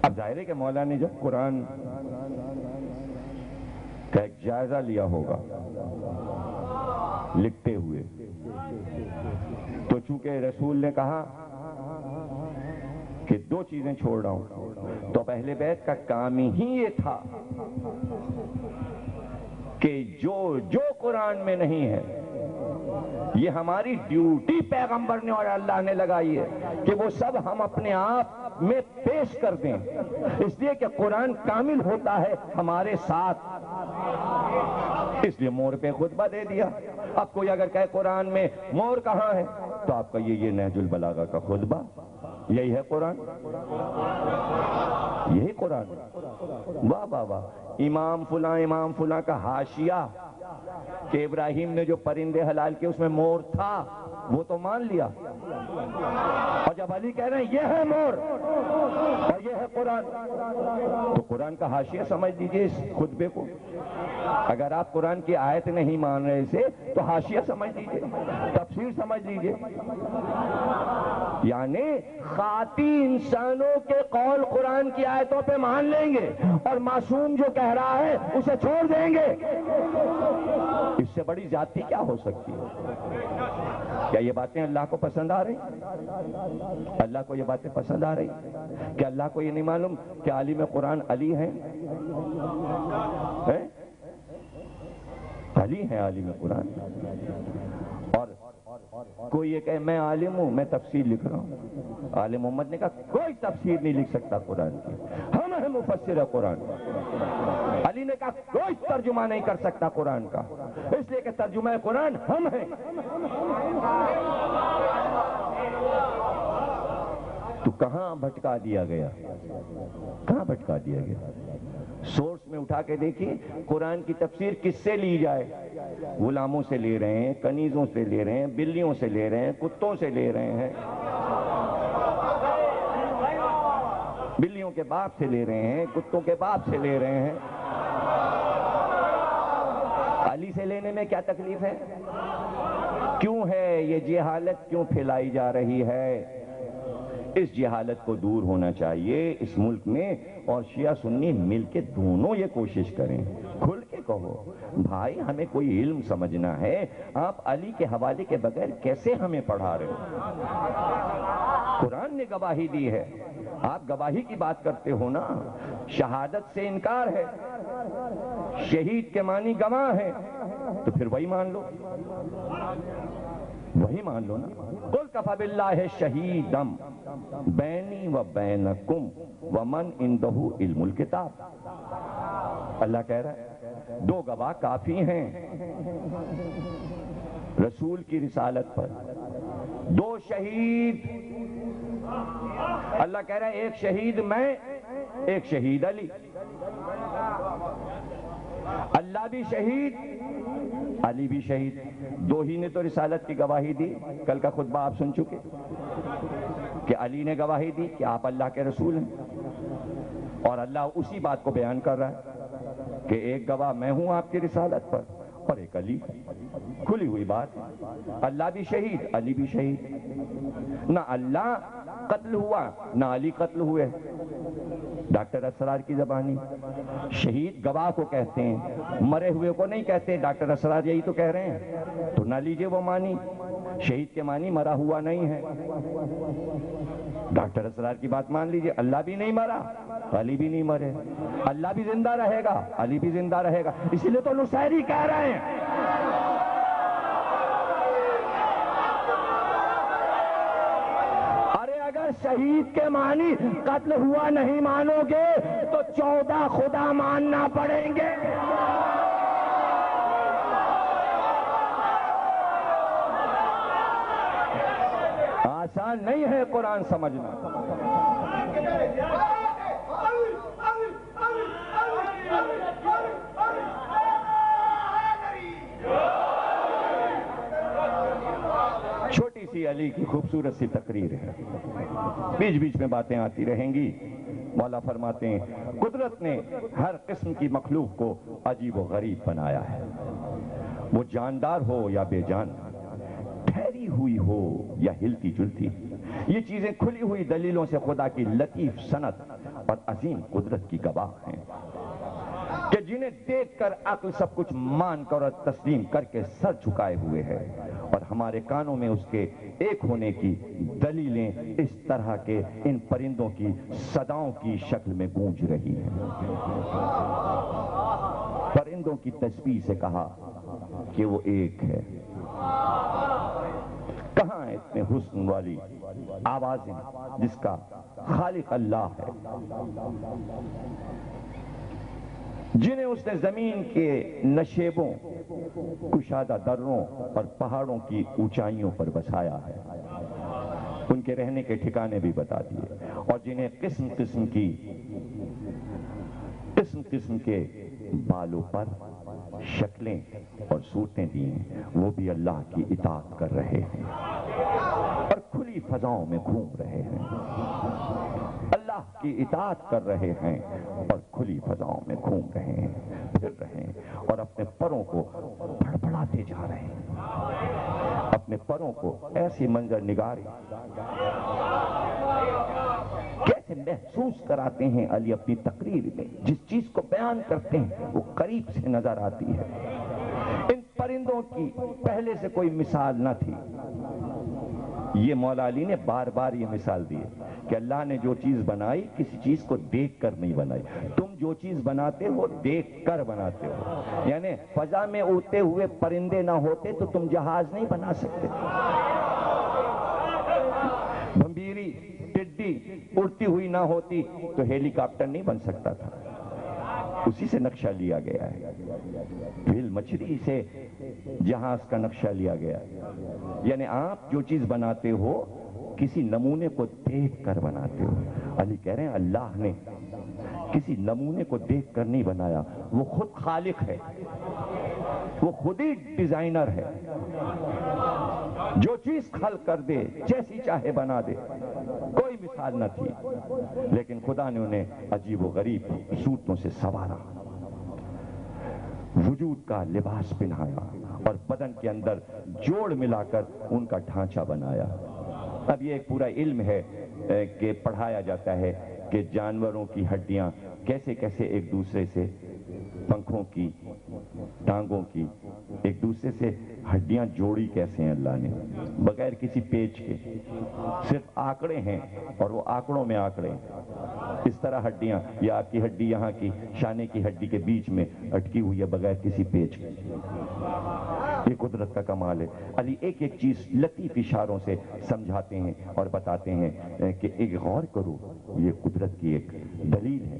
اب ظاہر ہے کہ مولا نے جب قرآن کا ایک جائزہ لیا ہوگا لکھتے ہوئے، تو چونکہ رسول نے کہا کہ 2 چیزیں چھوڑ رہا ہوں، تو پہلے بیت کا کام ہی یہ تھا کہ جو قرآن میں نہیں ہے، یہ ہماری ڈیوٹی پیغمبر نے اور اللہ نے لگائی ہے کہ وہ سب ہم اپنے آپ میں پیش کر دیں، اس لیے کہ قرآن کامل ہوتا ہے ہمارے ساتھ۔ اس لیے مور پہ خطبہ دے دیا۔ اب کوئی اگر کہے قرآن میں مور کہاں ہے، تو آپ کا یہ نہج البلاغہ کا خطبہ، یہی ہے قرآن، یہی قرآن۔ واہ واہ واہ، امام فلاں کا حاشیہ کہ ابراہیم نے جو پرندے حلال کیے اس میں مور تھا، وہ تو مان لیا، اور جب علی کہہ رہے ہیں یہ ہے مور اور یہ ہے قرآن، تو قرآن کا حاشیہ سمجھ لیجئے اس خطبے کو۔ اگر آپ قرآن کی آیت نہیں مان رہے سے تو حاشیہ سمجھ لیجئے، تفسیر سمجھ لیجئے۔ یعنی خاطی انسانوں کے قول قرآن کی آیتوں پہ مان لیں گے، اور معصوم جو کہہ رہا ہے اسے چھوڑ دیں گے۔ اس سے بڑی زیادتی کیا ہو سکتی ہے؟ کیا یہ باتیں اللہ کو پسند آ رہی؟ اللہ کو یہ باتیں پسند آ رہی؟ کہ اللہ کو یہ نہیں معلوم کہ عالم قرآن علی ہیں؟ علی ہیں عالم قرآن؟ اور کوئی یہ کہے میں عالم ہوں، میں تفسیر لکھ رہا ہوں۔ عالم محمد نے کہا کوئی تفسیر نہیں لکھ سکتا قرآن کی، ہم ہیں مفسر قرآن۔ علی نے کہا کوئی ترجمہ نہیں کر سکتا قرآن کا، اس لیے کہ ترجمہ قرآن ہم ہیں۔ تو کہاں بھٹکا دیا گیا؟ کہاں بھٹکا دیا گیا؟ سورس میں اٹھا کے دیکھیے قرآن کی تفسیر کس سے لی جائے؟ غلاموں سے لے رہے ہیں، کنیزوں سے لے رہے ہیں، بلیوں سے لے رہے ہیں، کتوں سے لے رہے ہیں، بلیوں کے باپ سے لے رہے ہیں، کتوں کے باپ سے لے رہے ہیں۔ علی سے لینے میں کیا تکلیف ہے؟ کیوں ہے یہ جہالت کیوں پھیلائی جا رہی ہے؟ اس جہالت کو دور ہونا چاہیے اس ملک میں، اور شیعہ سنی مل کے دونوں یہ کوشش کریں، کھل کے کہو بھائی ہمیں کوئی علم سمجھنا ہے، آپ علی کے حوالے کے بغیر کیسے ہمیں پڑھا رہے ہو؟ قرآن نے گواہی دی ہے، آپ گواہی کی بات کرتے ہو نا، شہادت سے انکار ہے، شہید کے معنی گواہ ہے، تو پھر وہی مان لو، وہی مان لو نا۔ قل کفی باللہ شہیدم بینی و بینکم ومن عندہ علم الکتاب۔ اللہ کہہ رہا ہے 2 گواہ کافی ہیں رسول کی رسالت پر، 2 شہید۔ اللہ کہہ رہا ہے ایک شہید میں، ایک شہید علی۔ اللہ بھی شہید، علی بھی شہید، دو ہی نے تو رسالت کی گواہی دی۔ کل کا خطبہ آپ سن چکے کہ علی نے گواہی دی کہ آپ اللہ کے رسول ہیں، اور اللہ اسی بات کو بیان کر رہا ہے کہ ایک گواہ میں ہوں آپ کی رسالت پر اور ایک علی، کھلی ہوئی بات۔ اللہ بھی شہید، علی بھی شہید، نہ اللہ قتل ہوا نہ علی قتل ہوئے۔ ڈاکٹر اسرار کی زبانی شہید گواہ کو کہتے ہیں، مرے ہوئے کو نہیں کہتے۔ ڈاکٹر اسرار یہی تو کہہ رہے ہیں، تو نہ لیجئے وہ معنی، شہید کے معنی مرا ہوا نہیں ہے۔ ڈاکٹر اسرار کی بات مان لیجئے، اللہ بھی نہیں مرا، علی بھی نہیں مرے، اللہ بھی زندہ رہے گا، علی بھی زندہ رہے گا۔ اسی لیے تو نصیری کہہ رہے ہیں اگر شہید کے معنی قتل ہوا نہیں مانو گے تو 14 خدا ماننا پڑیں گے۔ آسان نہیں ہے قرآن سمجھنا۔ چھوٹی سی علی کی خوبصورت سی تقریر ہے، بیچ بیچ میں باتیں آتی رہیں گی۔ مولا فرماتے ہیں قدرت نے ہر قسم کی مخلوق کو عجیب و غریب بنایا ہے، وہ جاندار ہو یا بے جان، ٹھہری ہوئی ہو یا ہلتی جلتی، یہ چیزیں کھلی ہوئی دلیلوں سے خدا کی لطیف صنعت اور عظیم قدرت کی گواہ ہیں کہ جنہیں دیکھ کر عقل سب کچھ مان کر اور تسلیم کر کے سر جھکائے ہوئے ہے، اور ہمارے کانوں میں اس کے ایک ہونے کی دلیلیں اس طرح کے ان پرندوں کی صداؤں کی شکل میں گونج رہی ہیں۔ پرندوں کی تسبیح سے کہا کہ وہ ایک ہے۔ کہاں ہے اتنے حسن والی آوازیں جس کا خالق اللہ ہے، جنہیں اس نے زمین کے نشیبوں، کشادہ دروں اور پہاڑوں کی اونچائیوں پر بسایا ہے، ان کے رہنے کے ٹھکانے بھی بتا دیے، اور جنہیں قسم قسم کے بالوں پر شکلیں اور صورتیں دی ہیں، وہ بھی اللہ کی اطاعت کر رہے ہیں اور کھلی فضاؤں میں گھوم رہے ہیں، اللہ کی اطاعت کر رہے ہیں اور کھلی فضاؤں میں گھوم رہے ہیں، پھر رہے ہیں، اور اپنے پروں کو بڑبڑاتے جا رہے ہیں، اپنے پروں کو ایسی منظر نگاری کیسے محسوس کراتے ہیں علی اپنی تقریر میں، جس چیز کو بیان کرتے ہیں وہ قریب سے نظر آتی ہے۔ ان پرندوں کی پہلے سے کوئی مثال نہ تھی، یہ مولا علی نے بار بار یہ مثال دی کہ اللہ نے جو چیز بنائی کسی چیز کو دیکھ کر نہیں بنائی، تم جو چیز بناتے ہو دیکھ کر بناتے ہو، یعنی فضا میں اڑتے ہوئے پرندے نہ ہوتے تو تم جہاز نہیں بنا سکتے، بھمبیری ٹڈی اڑتی ہوئی نہ ہوتی تو ہیلی کاپٹر نہیں بن سکتا تھا، اسی سے نقشہ لیا گیا ہے، بھیل مچھلی سے جہاز کا نقشہ لیا گیا ہے، یعنی آپ جو چیز بناتے ہو کسی نمونے کو دیکھ کر بناتے ہو۔ علی کہہ رہے ہیں اللہ نے کسی نمونے کو دیکھ کر نہیں بنایا، وہ خود خالق ہے، وہ خود ہی ڈیزائنر ہے، جو چیز خلق کر دے جیسی چاہے بنا دے، کوئی مثال نہ تھی، لیکن خدا نے انہیں عجیب و غریب صورتوں سے سنوارا، وجود کا لباس پہنایا اور بدن کے اندر جوڑ ملا کر ان کا ڈھانچہ بنایا۔ اب یہ ایک پورا علم ہے کہ پڑھایا جاتا ہے کہ جانوروں کی ہڈیاں کیسے کیسے ایک دوسرے سے، پنکھوں کی، ٹانگوں کی، ایک دوسرے سے ہڈیاں جوڑی کیسے ہیں اللہ نے، بغیر کسی پیچ کے، صرف آنکڑے ہیں اور وہ آنکڑوں میں آنکڑے ہیں، اس طرح ہڈیاں، یا آپ کی ہڈی یہاں کی شانے کی ہڈی کے بیچ میں اٹکی ہوئی ہے بغیر کسی پیچ کے، یہ قدرت کا کمال ہے۔ علی ایک ایک چیز لطیف اشاروں سے سمجھاتے ہیں اور بتاتے ہیں کہ ایک غور کرو، یہ قدرت کی ایک دلیل ہے۔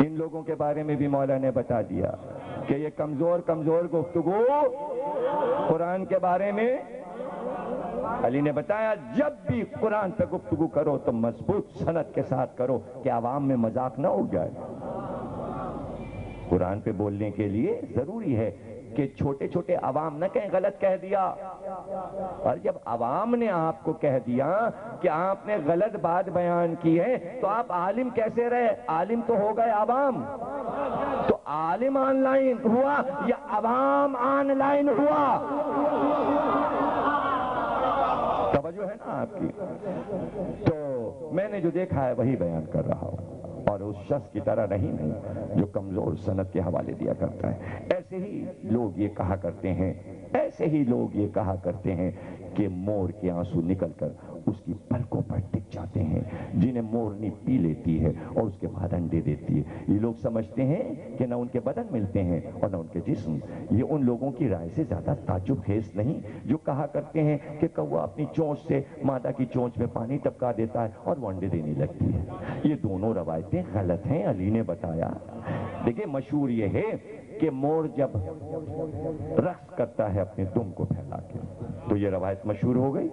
ان لوگوں کے بارے میں بھی مولا نے بتا دیا کہ یہ کمزور گفتگو قرآن کے بارے میں علی نے بتایا جب بھی قرآن پہ گفتگو کرو تو مضبوط سند کے ساتھ کرو کہ عوام میں مذاق نہ ہو جائے. قرآن پہ بولنے کے لیے ضروری ہے کہ چھوٹے چھوٹے عوام نہ کہیں غلط کہہ دیا. اور جب عوام نے آپ کو کہہ دیا کہ آپ نے غلط بات بیان کی ہے تو آپ عالم کیسے رہے؟ عالم تو ہو گئے عوام. تو عالم آن لائن ہوا یا عوام آن لائن ہوا؟ توجہ ہے نا آپ کی؟ تو میں نے جو دیکھا ہے وہی بیان کر رہا ہوں، اور اس شخص کی طرح نہیں جو کمزور سند کے حوالے دیا کرتا ہے. ایسے ہی لوگ یہ کہا کرتے ہیں کہ مور کے آنسو نکل کر اس کی پلکوں پر ٹک جاتے ہیں، جنہیں مورنی پی لیتی ہے اور اس کے بعد انڈے دیتی ہے. یہ لوگ سمجھتے ہیں کہ نہ ان کے بدن ملتے ہیں اور نہ ان کے جسم. یہ ان لوگوں کی رائے سے زیادہ تعجب خیز نہیں جو کہا کرتے ہیں کہ کوا اپنی چونچ سے مادہ کی چونچ میں پانی ٹپکا دیتا ہے اور وہ انڈے دینے لگتی ہے. یہ دونوں روایتیں غلط ہیں. علی نے بتایا. دیکھیں مشہور یہ ہے کہ مور جب رقص کرتا ہے اپنے دم کو پھیلا کے تو یہ روایت مشہور ہو گئی.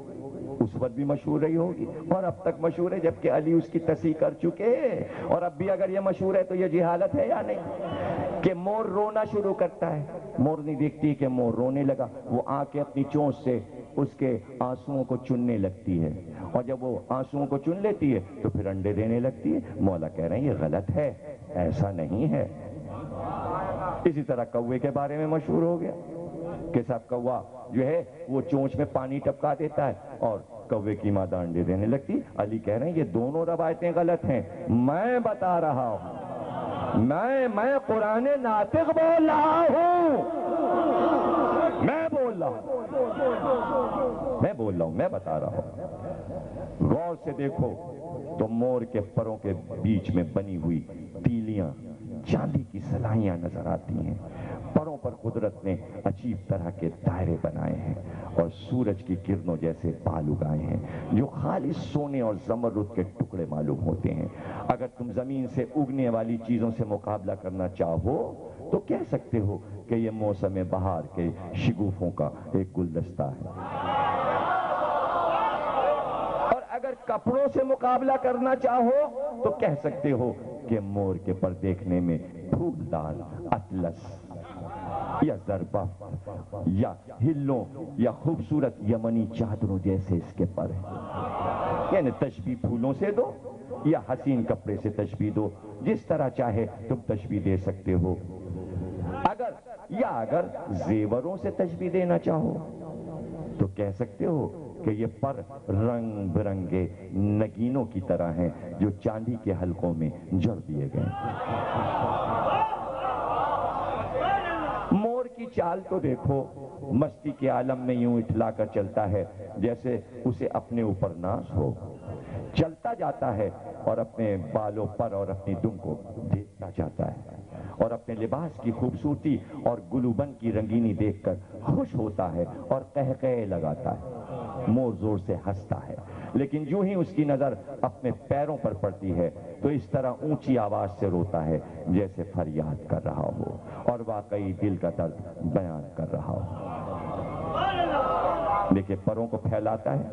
اس وقت بھی مشہور رہی ہوگی اور اب تک مشہور ہے، جبکہ علی اس کی تصحیح کر چکے. اور اب بھی اگر یہ مشہور ہے تو یہ جہالت ہے یا نہیں کہ مور رونا شروع کرتا ہے. مور نہیں دیکھتی کہ مور رونے لگا، وہ آ کے اپنی چونچ سے اس کے آنسوؤں کو چننے لگتی ہے، اور جب وہ آنسوؤں کو چن لیتی ہے تو پھر انڈے دینے لگتی ہے. مولا کہہ رہے ہیں یہ غلط ہے، ایسا نہیں ہے. اسی طرح کوے کے بارے میں مشہور ہو گیا کہ صاحب کوا جو ہے وہ چونچ میں پانی ٹپکا دیتا ہے اور کوے کی مادہ انڈے دینے لگتی. علی کہہ رہے ہیں یہ دونوں روایتیں غلط ہیں. میں بتا رہا ہوں، میں قرآن ناطق بول رہا ہوں، میں بتا رہا ہوں. غور سے دیکھو تو مور کے پروں کے بیچ میں بنی ہوئی تیلیاں چاندی کی سلائیاں نظر آتی ہیں. پروں پر قدرت نے عجیب طرح کے دائرے بنائے ہیں اور سورج کی کرنوں جیسے بال اگائے ہیں جو خالص سونے اور زمرد کے ٹکڑے معلوم ہوتے ہیں. اگر تم زمین سے اگنے والی چیزوں سے مقابلہ کرنا چاہو تو کہہ سکتے ہو کہ یہ موسم بہار کے شگوفوں کا ایک گلدستہ ہے. اور اگر کپڑوں سے مقابلہ کرنا چاہو تو کہہ سکتے ہو کہ مور کے پر دیکھنے میں پھول دار اطلس یا زربہ یا ہلوں یا خوبصورت یمنی چادروں جیسے اس کے پر ہیں. یعنی تشبیہ پھولوں سے دو یا حسین کپڑے سے تشبیہ دو، جس طرح چاہے تم تشبیہ دے سکتے ہو. اگر زیوروں سے تشبیہ دینا چاہو تو کہہ سکتے ہو کہ یہ پر رنگ برنگے نگینوں کی طرح ہیں جو چاندی کے حلقوں میں جڑ دیے گئے. مور کی چال تو دیکھو، مستی کے عالم میں یوں اٹھلا کر چلتا ہے جیسے اسے اپنے اوپر ناز ہو. چلتا جاتا ہے اور اپنے بالوں پر اور اپنی دم کو دیکھتا جاتا ہے اور اپنے لباس کی خوبصورتی اور گلوبن کی رنگینی دیکھ کر خوش ہوتا ہے اور قہقہے لگاتا ہے. مور زور سے ہنستا ہے، لیکن جو ہی اس کی نظر اپنے پیروں پر پڑتی ہے تو اس طرح اونچی آواز سے روتا ہے جیسے فریاد کر رہا ہو اور واقعی دل کا درد بیان کر رہا ہو. دیکھیں پروں کو پھیلاتا ہے،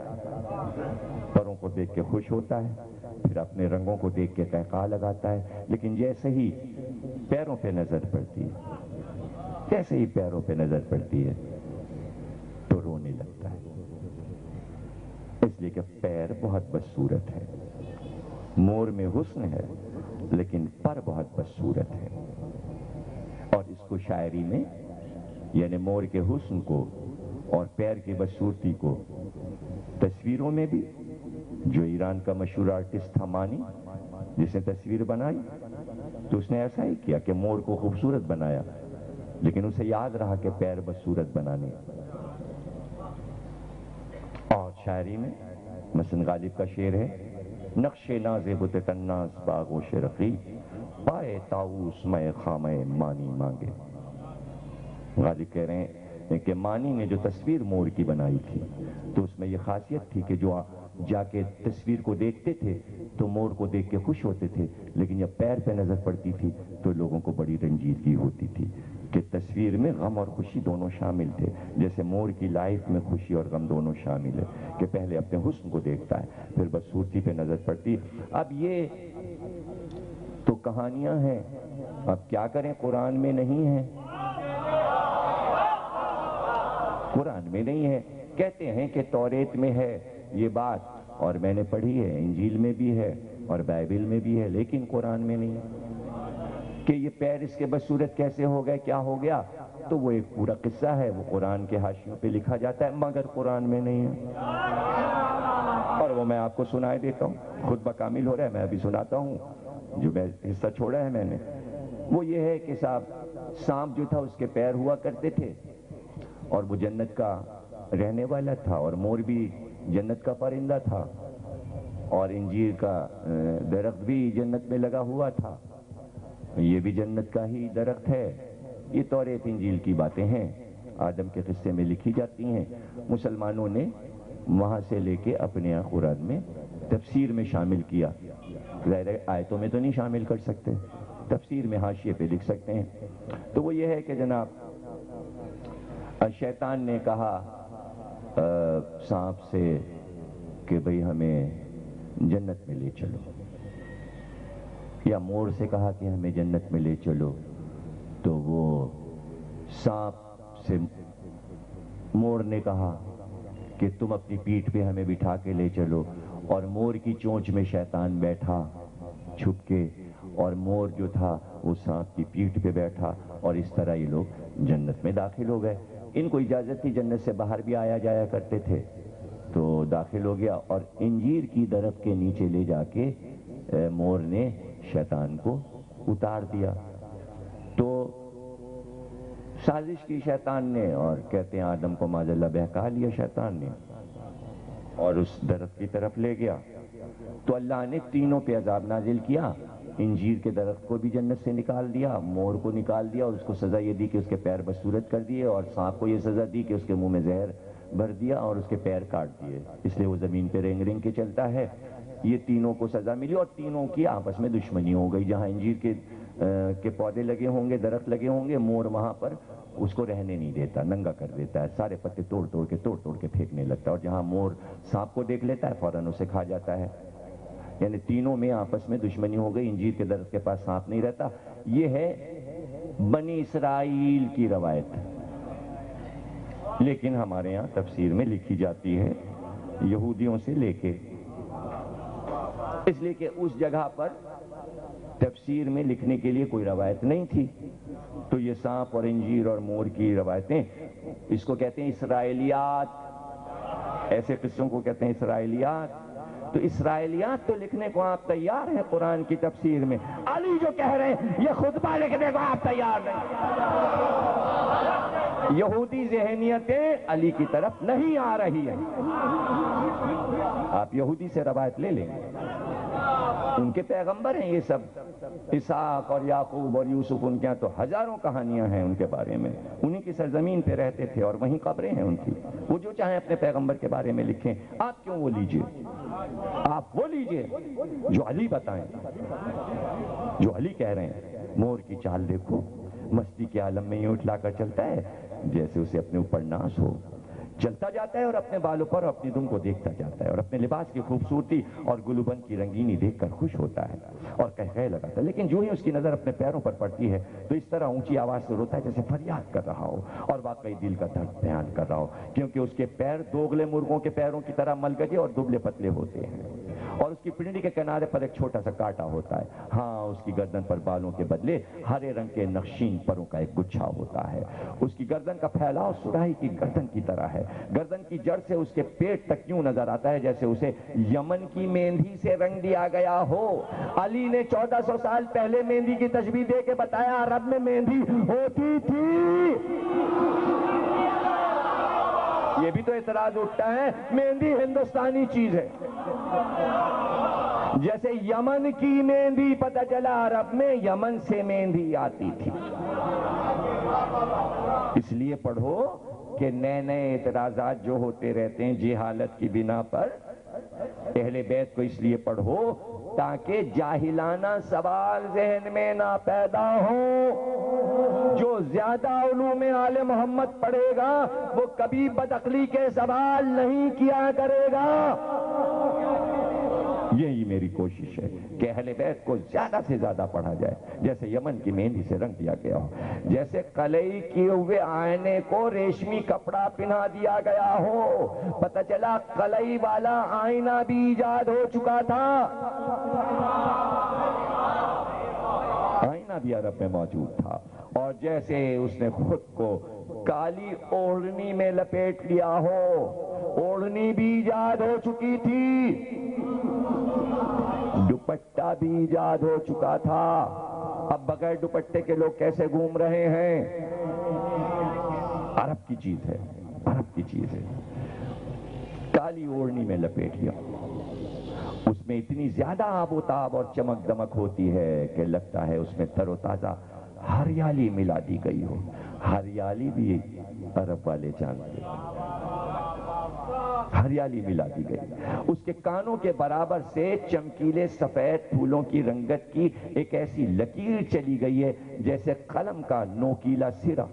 پروں کو دیکھ کے خوش ہوتا ہے، پھر اپنے رنگوں کو دیکھ کے قہقہا لگاتا ہے، لیکن جیسے ہی پیروں پہ نظر پڑتی ہے تو رونے لگتا ہے. اس لیے کہ پیر بہت بدصورت ہے. مور میں حسن ہے لیکن پر بہت بدصورت ہے. اور اس کو شاعری میں یعنی مور کے حسن کو اور پیر کی بدصورتی کو تصویروں میں بھی، جو ایران کا مشہور آرٹسٹ تھا مانی، جس نے تصویر بنائی تو اس نے ایسا ہی کیا کہ مور کو خوبصورت بنایا، لیکن اسے یاد رہا کہ پیر بدصورت بنانے. اور شاعری میں مثلا غالب کا شعر ہے، نقش ناز بت کناز باغوش رقی پائے طاؤس میں خامے مانی مانگے. غالب کہہ رہے ہیں کہ مانی نے جو تصویر مور کی بنائی تھی تو اس میں یہ خاصیت تھی کہ جو جا کے تصویر کو دیکھتے تھے تو مور کو دیکھ کے خوش ہوتے تھے، لیکن جب پیر پہ نظر پڑتی تھی تو لوگوں کو بڑی رنجیدگی ہوتی تھی کہ تصویر میں غم اور خوشی دونوں شامل تھے، جیسے مور کی لائف میں خوشی اور غم دونوں شامل ہے کہ پہلے اپنے حسن کو دیکھتا ہے پھر بدصورتی پہ نظر پڑتی۔ اب یہ تو کہانیاں ہیں، اب کیا کریں، قرآن میں نہیں ہے، قرآن میں نہیں ہے۔ کہتے ہیں کہ توریت میں ہے یہ بات، اور میں نے پڑھی ہے، انجیل میں بھی ہے اور بائبل میں بھی ہے، لیکن قرآن میں نہیں ہے کہ یہ پیر اس کے بدصورت کیسے ہو گئے، کیا ہو گیا، تو وہ ایک پورا قصہ ہے، وہ قرآن کے حاشیوں پہ لکھا جاتا ہے، مگر قرآن میں نہیں ہے، اور وہ میں آپ کو سنائے دیتا ہوں، خطبہ کامل ہو رہا ہے، میں ابھی سناتا ہوں جو میں حصہ چھوڑا ہے میں نے۔ وہ یہ ہے کہ صاحب سانپ جو تھا اس کے پیر ہوا کرتے تھے اور وہ جنت کا رہنے والا تھا، اور مور بھی جنت کا پرندہ تھا، اور انجیر کا درخت بھی جنت میں لگا ہوا تھا، یہ بھی جنت کا ہی درخت ہے۔ یہ توریت انجیل کی باتیں ہیں، آدم کے قصے میں لکھی جاتی ہیں، مسلمانوں نے وہاں سے لے کے اپنے قرآن میں تفسیر میں شامل کیا، ظاہر آیتوں میں تو نہیں شامل کر سکتے، تفسیر میں حاشیے پہ لکھ سکتے ہیں۔ تو وہ یہ ہے کہ جناب شیطان نے کہا سانپ سے کہ بھئی ہمیں جنت میں لے چلو، یا مور سے کہا کہ ہمیں جنت میں لے چلو، تو وہ سانپ سے مور نے کہا کہ تم اپنی پیٹھ پہ ہمیں بٹھا کے لے چلو، اور مور کی چونچ میں شیطان بیٹھا چھپ کے، اور مور جو تھا وہ سانپ کی پیٹھ پہ بیٹھا، اور اس طرح یہ لوگ جنت میں داخل ہو گئے۔ ان کو اجازت تھی، جنت سے باہر بھی آیا جایا کرتے تھے، تو داخل ہو گیا، اور انجیر کی درخت کے نیچے لے جا کے مور نے شیطان کو اتار دیا۔ تو سازش کی شیطان نے، اور کہتے ہیں آدم کو معاذ اللہ بہکا لیا شیطان نے، اور اس درخت کی طرف لے گیا، تو اللہ نے تینوں پہ عذاب نازل کیا، انجیر کے درخت کو بھی جنت سے نکال دیا، مور کو نکال دیا، اور اس کو سزا یہ دی کہ اس کے پیر بدصورت کر دیے، اور سانپ کو یہ سزا دی کہ اس کے منہ میں زہر بھر دیا اور اس کے پیر کاٹ دیے، اس لیے وہ زمین پہ رینگ رینگ کے چلتا ہے۔ یہ تینوں کو سزا ملی، اور تینوں کی آپس میں دشمنی ہو گئی، جہاں انجیر کے پودے لگے ہوں گے، درخت لگے ہوں گے، مور وہاں پر اس کو رہنے نہیں دیتا، ننگا کر دیتا ہے، سارے پتے توڑ توڑ کے پھینکنے لگتا ہے، اور جہاں مور سانپ کو دیکھ لیتا ہے فوراً اسے کھا جاتا ہے۔ یعنی تینوں میں آپس میں دشمنی ہو گئی، انجیر کے درخت کے پاس سانپ نہیں رہتا۔ یہ ہے بنی اسرائیل کی روایت، لیکن ہمارے ہاں تفسیر میں لکھی جاتی ہے یہودیوں سے لے کے، اس لیے کہ اس جگہ پر تفسیر میں لکھنے کے لیے کوئی روایت نہیں تھی، تو یہ سانپ اور انجیر اور مور کی روایتیں، اس کو کہتے ہیں اسرائیلیات، ایسے قصوں کو کہتے ہیں اسرائیلیات۔ تو اسرائیلیات تو لکھنے کو آپ تیار ہیں قرآن کی تفسیر میں، علی جو کہہ رہے ہیں یہ خطبہ لکھنے کو آپ تیار نہیں۔ یہودی ذہنیتیں علی کی طرف نہیں آ رہی ہیں، آپ یہودی سے روایت لے لیں، ان کے پیغمبر ہیں یہ سب، اسحاق اور یعقوب اور یوسف، ان کے یہاں تو ہزاروں کہانیاں ہیں ان کے بارے میں، انہی کی سرزمین پہ رہتے تھے اور وہیں قبریں ہیں ان کی، وہ جو چاہیں اپنے پیغمبر کے بارے میں لکھیں، آپ کیوں وہ لیجئے، آپ وہ لیجئے جو علی بتائیں، جو علی کہہ رہے ہیں۔ مور کی چال دیکھو، مستی کے عالم میں یوں اٹھلا کر چلتا ہے جیسے اسے اپنے اوپر ناز ہو، چلتا جاتا ہے اور اپنے بالوں پر اور اپنی دم کو دیکھتا جاتا ہے، اور اپنے لباس کی خوبصورتی اور گلوبند کی رنگینی دیکھ کر خوش ہوتا ہے اور کہہ لگاتا ہے، لیکن جو ہی اس کی نظر اپنے پیروں پر پڑتی ہے تو اس طرح اونچی آواز سے روتا ہے جیسے فریاد کر رہا ہو اور واقعی دل کا درد بیان کر رہا ہو، کیونکہ اس کے پیر دوغلے مرغوں کے پیروں کی طرح ملگجے اور دبلے پتلے ہوتے ہیں، اور اس کی پنڈلی کے کنارے پر ایک چھوٹا سا کانٹا ہوتا ہے، ہاں اس کی گردن پر بالوں کے بدلے ہرے رنگ کے نقشین پروں کا ایک گچھا ہوتا ہے، اس کی گردن کا پھیلاؤ سراہی کی گردن کی طرح ہے، گردن کی جڑ سے اس کے پیٹ تک یوں نظر آتا ہے جیسے اسے یمن کی مہندی سے رنگ دیا گیا ہو۔ علی نے 1400 سال پہلے مہندی کی تشبیہ دے کے بتایا عرب میں مہندی ہوتی تھی۔ یہ بھی تو اعتراض اٹھتا ہے، مہندی ہندوستانی چیز ہے، جیسے یمن کی مہندی، پتہ چلا عرب میں یمن سے مہندی آتی تھی۔ اس لیے پڑھو کہ نئے نئے اعتراضات جو ہوتے رہتے ہیں جہالت کی بنا پر، اہل بیت کو اس لیے پڑھو تاکہ جاہلانہ سوال ذہن میں نہ پیدا ہو۔ جو زیادہ علوم آل محمد پڑھے گا وہ کبھی بدعقلی کے سوال نہیں کیا کرے گا۔ یہی میری کوشش ہے کہ اہل بیت کو زیادہ سے زیادہ پڑھا جائے، جیسے یمن کی مہندی سے رنگ دیا گیا ہو، جیسے قلعی کیے ہوئے آئینے کو ریشمی کپڑا پہنا دیا گیا ہو۔ پتہ چلا قلعی والا آئینہ بھی ایجاد ہو چکا تھا، آئینہ بھی عرب میں موجود تھا، اور جیسے اس نے خود کو کالی اوڑھنی میں لپیٹ لیا ہو، اوڑھنی بھی ایجاد ہو چکی تھی، دوپٹہ بھی ایجاد ہو چکا تھا۔ اب بغیر دوپٹے کے لوگ کیسے گھوم رہے ہیں؟ عرب کی چیز ہے، عرب کی چیز ہے۔ کالی اوڑھنی میں لپیٹ لیا، اس میں اتنی زیادہ آب و تاب اور چمک دمک ہوتی ہے کہ لگتا ہے اس میں تر و تازہ ہریالی ملا دی گئی ہو۔ ہریالی بھی عرب والے جانتے، ہریالی ملا دی گئی۔ اس کے کانوں کے برابر سے چمکیلے سفید پھولوں کی رنگت کی ایک ایسی لکیر چلی گئی ہے جیسے قلم کا نوکیلا سرا۔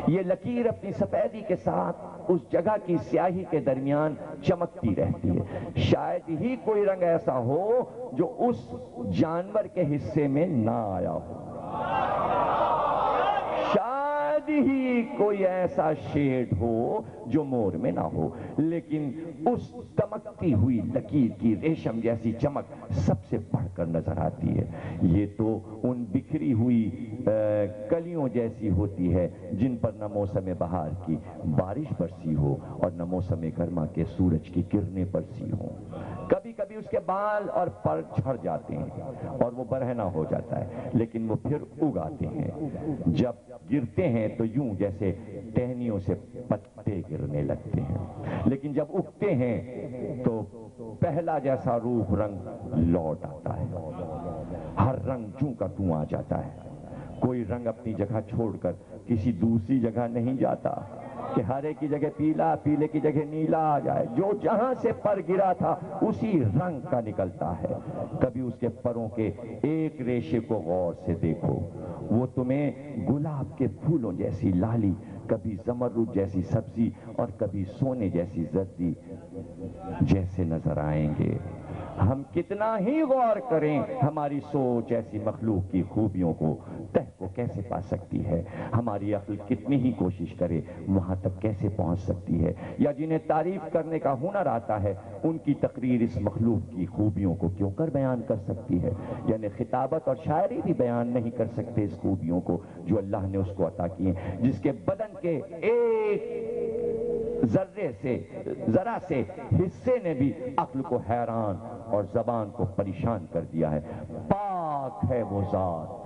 یہ لکیر اپنی سفیدی کے ساتھ اس جگہ کی سیاہی کے درمیان چمکتی رہتی ہے۔ شاید ہی کوئی رنگ ایسا ہو جو اس جانور کے حصے میں نہ آیا ہو، شاید ہی کوئی ایسا شیڈ ہو جو مور میں نہ ہو، لیکن اس دمکتی ہوئی لکیر کی ریشم جیسی چمک سب سے بڑھ کر نظر آتی ہے۔ یہ تو ان بکھری ہوئی کلیوں جیسی ہوتی ہے جن پر نہ موسم بہار کی بارش برسی ہو اور نہ موسم گرما کے سورج کی کرنیں برسی ہوں۔ کبھی کبھی اس کے بال اور پر جھڑ جاتے ہیں اور وہ برہنہ ہو جاتا ہے، لیکن وہ پھر اگاتے ہیں۔ جب گرتے ہیں تو یوں جیسے ٹہنیوں سے پتے گرنے لگتے ہیں، لیکن جب اگتے ہیں تو پہلا جیسا روح رنگ لوٹ آتا ہے، ہر رنگ جوں کا توں آ جاتا ہے۔ کوئی رنگ اپنی جگہ چھوڑ کر کسی دوسری جگہ نہیں جاتا کہ ہرے کی جگہ پیلا، پیلے کی جگہ نیلا آ جائے۔ جو جہاں سے پر گرا تھا اسی رنگ کا نکلتا ہے۔ کبھی اس کے پروں کے ایک ریشے کو غور سے دیکھو، وہ تمہیں گلاب کے پھولوں جیسی لالی، کبھی زمرد جیسی سبزی اور کبھی سونے جیسی زردی جیسے نظر آئیں گے۔ ہم کتنا ہی غور کریں، ہماری سوچ ایسی مخلوق کی خوبیوں کو تہ کو کیسے پا سکتی ہے؟ ہماری عقل کتنی ہی کوشش کرے وہاں تک کیسے پہنچ سکتی ہے؟ یا جنہیں تعریف کرنے کا ہنر آتا ہے ان کی تقریر اس مخلوق کی خوبیوں کو کیوں کر بیان کر سکتی ہے؟ یعنی خطابت اور شاعری بھی بیان نہیں کر سکتے اس خوبیوں کو جو اللہ نے اس کو عطا کی ہیں، جس کے بدن کے ایک ذرے سے، ذرا سے حصے نے بھی عقل کو حیران اور زبان کو پریشان کر دیا ہے۔ پاک ہے وہ ذات،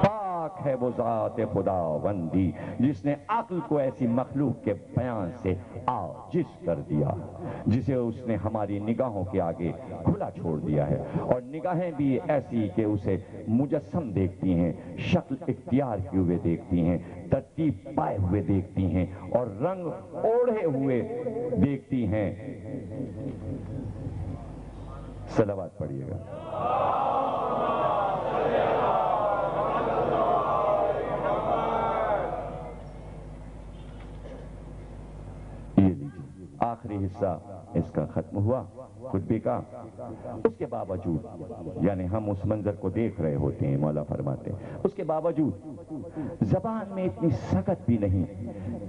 پاک ہے وہ ذات خداوندی جس نے عقل کو ایسی مخلوق کے بیان سے عاجز کر دیا، جسے اس نے ہماری نگاہوں کے آگے کھلا چھوڑ دیا ہے، اور نگاہیں بھی ایسی کہ اسے مجسم دیکھتی ہیں، شکل اختیار کیے ہوئے دیکھتی ہیں، ترتیب پائے ہوئے دیکھتی ہیں اور رنگ اوڑھے ہوئے دیکھتی ہیں۔ صلوات پڑھیے گا۔ آخری حصہ اس کا ختم ہوا خطبے کا۔ اس کے باوجود، یعنی ہم اس منظر کو دیکھ رہے ہوتے ہیں، مولا فرماتے ہیں، اس کے باوجود زبان میں اتنی سکت بھی نہیں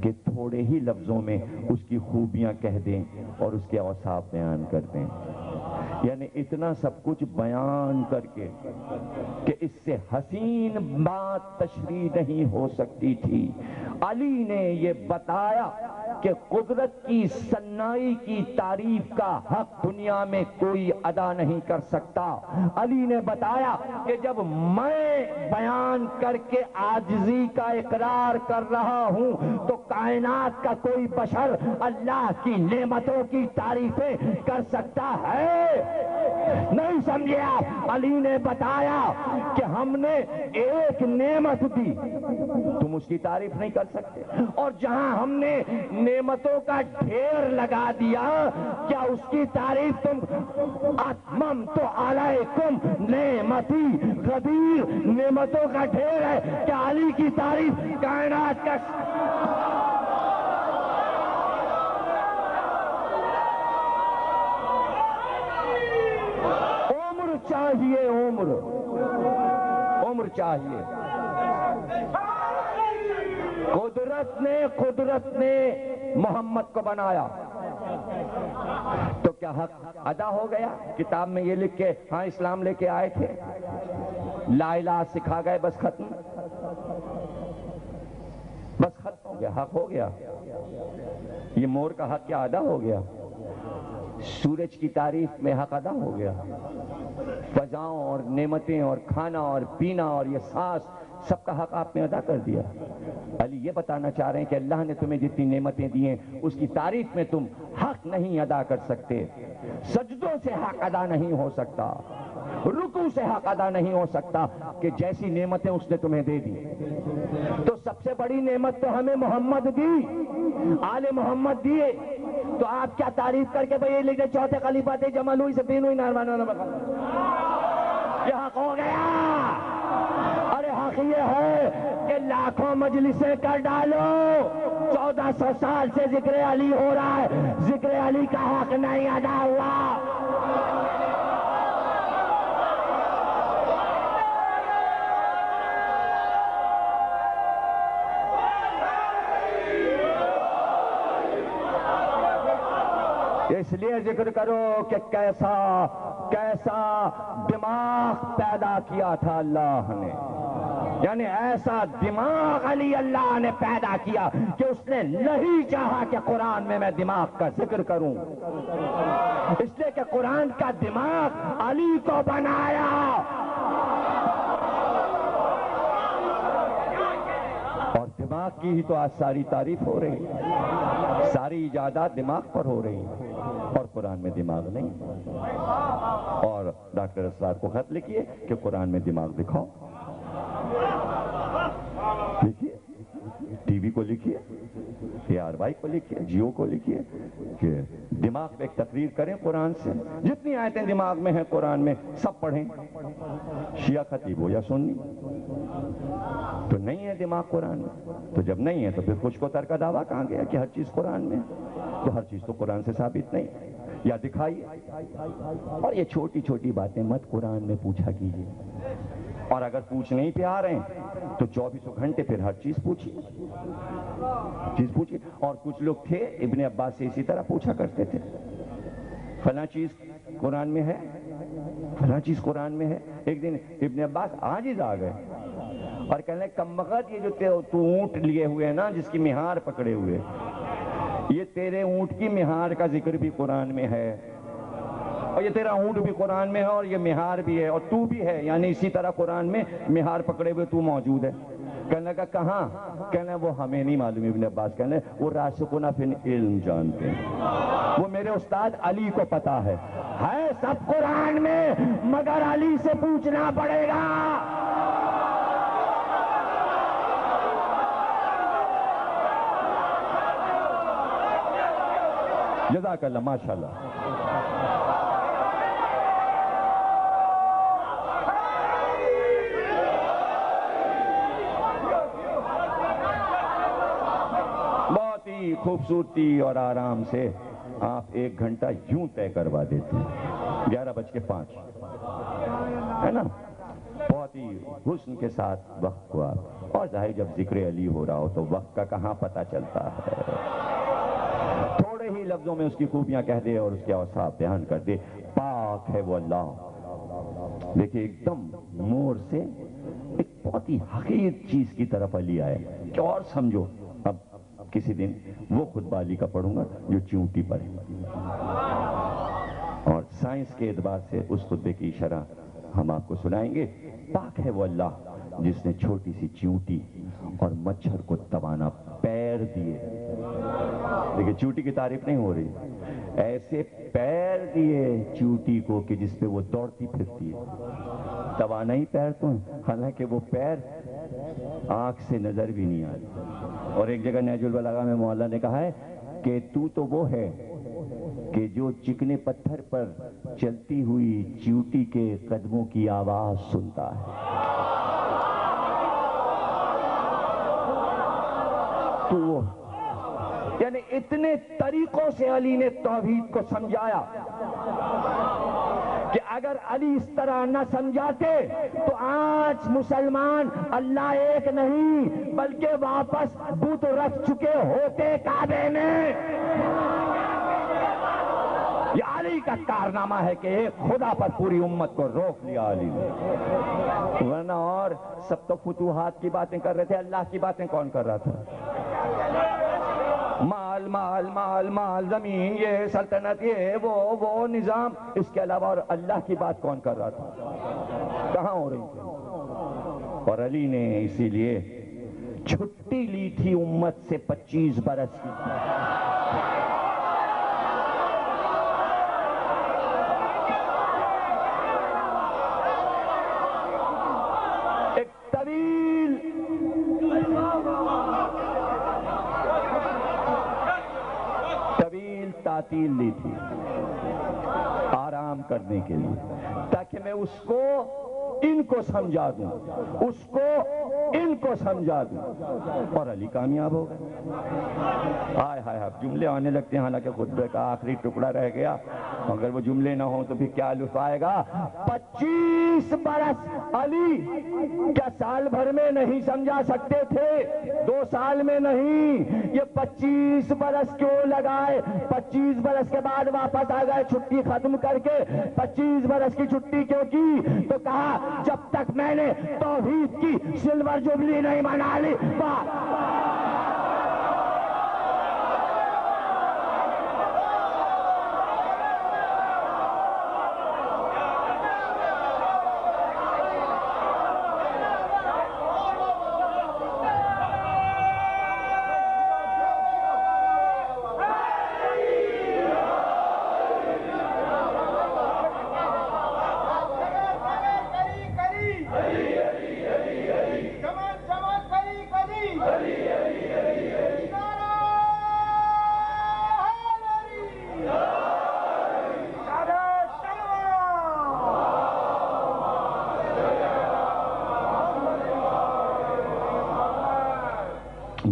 کہ تھوڑے ہی لفظوں میں اس کی خوبیاں کہہ دیں اور اس کے اوصاف بیان کر دیں۔ یعنی اتنا سب کچھ بیان کر کے کہ اس سے حسین بات تشریح نہیں ہو سکتی تھی۔ علی نے یہ بتایا کہ قدرت کی سنائی کی تعریف کا حق دنیا میں کوئی ادا نہیں کر سکتا۔ علی نے بتایا کہ جب میں بیان کر کے عاجزی کا اقرار کر رہا ہوں تو کائنات کا کوئی بشر اللہ کی نعمتوں کی تعریفیں کر سکتا ہے؟ نہیں سمجھے آپ؟ علی نے بتایا کہ ہم نے ایک نعمت دی، تم اس کی تعریف نہیں کر سکتے، اور جہاں ہم نے نعمتوں کا ڈھیر لگا دیا، کیا اس کی تعریف تم؟ اتممت علیکم نعمتی، غدیر نعمتوں کا ڈھیر ہے، کیا علی کی تعریف کائنات کا؟ چاہیے عمر چاہیے۔ قدرت نے محمد کو بنایا تو کیا حق ادا ہو گیا؟ کتاب میں یہ لکھ کے ہاں اسلام لے کے آئے تھے، لا الہ سکھا گئے، بس ختم ہو گیا، حق ہو گیا؟ یہ مور کا حق کیا ادا ہو گیا؟ سورج کی تعریف میں حق ادا ہو گیا؟ فضاؤں اور نعمتیں اور کھانا اور پینا اور یہ سانس، سب کا حق آپ نے ادا کر دیا۔ علی یہ بتانا چاہ رہے ہیں کہ اللہ نے تمہیں جتنی نعمتیں دی ہیں اس کی تعریف میں تم حق نہیں ادا کر سکتے، سجدوں سے حق ادا نہیں ہو سکتا، رکوع سے حق ادا نہیں ہو سکتا کہ جیسی نعمتیں اس نے تمہیں دے دی۔ تو سب سے بڑی نعمت تو ہمیں محمد دی، آل محمد دیے، تو آپ کیا تعریف کر کے بھئی یہ لکھے چوتھے خلیفہ تھے، جمل ہوئی، سفین ہوئی، نارمان یہ حق ہو گیا؟ ارے حق یہ ہے کہ لاکھوں مجلسیں کر ڈالو، 1400 سال سے ذکر علی ہو رہا ہے، ذکر علی کا حق نہیں ادا ہوا۔ اس لیے ذکر کرو کہ کیسا دماغ پیدا کیا تھا اللہ نے، یعنی ایسا دماغ علی اللہ نے پیدا کیا کہ اس نے نہیں چاہا کہ قرآن میں دماغ کا ذکر کروں، اس لیے کہ قرآن کا دماغ علی کو بنایا۔ اور دماغ کی ہی تو آج ساری تعریف ہو رہی ہے، ساری ایجادات دماغ پر ہو رہی ہیں، اور قرآن میں دماغ نہیں۔ اور ڈاکٹر اسرار کو خط لکھیے کہ قرآن میں دماغ دکھاؤ، لکھیے، ٹی وی کو لکھیے، ARY کو لکھیے، جیو کو لکھیے کہ دماغ پہ ایک تقریر کریں قرآن سے، جتنی آیتیں دماغ میں ہیں قرآن میں سب پڑھیں، شیعہ خطیب ہو یا سنی۔ تو نہیں ہے دماغ قرآن میں، تو جب نہیں ہے تو پھر کچھ کو تر کا دعویٰ کہاں گیا کہ ہر چیز قرآن میں، تو ہر چیز تو قرآن سے ثابت نہیں، یا دکھائیے۔ اور یہ چھوٹی چھوٹی باتیں مت قرآن میں پوچھا کیجیے، اور اگر پوچھنے ہی پہ آ رہے ہیں تو 24 گھنٹے پھر ہر چیز پوچھیے، اور کچھ لوگ تھے ابن عباس سے اسی طرح پوچھا کرتے تھے، فلاں چیز قرآن میں ہے، فلاں چیز قرآن میں ہے۔ ایک دن ابن عباس عاجز آ گئے اور کہنے کم بخت، یہ جو تو اونٹ لیے ہوئے ہیں نا، جس کی مہار پکڑے ہوئے، یہ تیرے اونٹ کی مہار کا ذکر بھی قرآن میں ہے، اور یہ تیرا اونٹ بھی قرآن میں ہے، اور یہ مہار بھی ہے، اور تو بھی ہے، یعنی اسی طرح قرآن میں مہار پکڑے ہوئے تو موجود ہے۔ کہنے لگا کہاں؟ کہنے وہ ہمیں نہیں معلوم۔ ابن عباس کہنے وہ راسخون فی العلم جانتے ہیں، وہ میرے استاد علی کو پتا ہے سب قرآن میں، مگر علی سے پوچھنا پڑے گا۔ جزاک اللہ، ماشاءاللہ۔ بہت ہی خوبصورتی اور آرام سے آپ 1 گھنٹہ یوں طے کروا دیتے ہیں، 11:05 ہے نا، بہت ہی حسن کے ساتھ وقت کو آپ، اور ظاہر جب ذکر علی ہو رہا ہو تو وقت کا کہاں پتہ چلتا ہے، تھوڑے ہی لفظوں میں اس کی خوبیاں کہہ دے اور اس کے اوصاف بیان کر دے۔ پاک ہے وہ اللہ۔ دیکھیں ایک دم مور سے ایک بہت ہی حقیر چیز کی طرف علی آئے کہ اور سمجھو۔ اب کسی دن وہ خطبہ علی کا پڑھوں گا جو چونٹی پر ہے، اور سائنس کے اعتبار سے اس خطبے کی شرح ہم آپ کو سنائیں گے۔ پاک ہے وہ اللہ جس نے چھوٹی سی چونٹی اور مچھر کو توانا پیر دیے۔ دیکھیں چونٹی کی تعریف نہیں ہو رہی، ایسے پیر دیے چیوٹی کو کہ جس پہ وہ دوڑتی پھرتی ہے، توانائی پیر تو ہیں، حالانکہ وہ پیر آنکھ سے نظر بھی نہیں آتی۔ اور ایک جگہ نہج البلاغہ میں مولا نے کہا ہے کہ تو وہ ہے کہ جو چکنے پتھر پر چلتی ہوئی چیوٹی کے قدموں کی آواز سنتا ہے۔ تو یعنی اتنے طریقوں سے علی نے توحید کو سمجھایا کہ اگر علی اس طرح نہ سمجھاتے تو آج مسلمان اللہ ایک نہیں بلکہ واپس بت رکھ چکے ہوتے کعبے میں۔ یہ علی کا کارنامہ ہے کہ ایک خدا پر پوری امت کو روک لیا علی نے، ورنہ اور سب تو فتوحات کی باتیں کر رہے تھے، اللہ کی باتیں کون کر رہا تھا؟ مال مال مال مال، زمین، یہ سلطنت، یہ وہ نظام، اس کے علاوہ اور اللہ کی بات کون کر رہا تھا؟ کہاں ہو رہی تھی؟ اور علی نے اسی لیے چھٹی لی تھی امت سے 25 برس کی۔ ایک طویل تعطیل لی تھی آرام کرنے کے لیے، تاکہ میں اس کو ان کو سمجھا دوں، اس کو ان کو سمجھا دوں، اور علی کامیاب ہو گئے۔ ہائے ہائے، اب جملے آنے لگتے ہیں، حالانکہ خطبے کا آخری ٹکڑا رہ گیا، اگر وہ جملے نہ ہوں تو پھر کیا لطف آئے گا۔ 25 برس علی کیا سال بھر میں نہیں سمجھا سکتے تھے؟ 2 سال میں نہیں، یہ 25 برس کیوں لگائے؟ 25 برس کے بعد واپس آ گئے چھٹی ختم کر کے۔ 25 برس کی چھٹی کیوں کی؟ تو کہا جب تک میں نے توحید کی سلور جبلی نہیں منا لی۔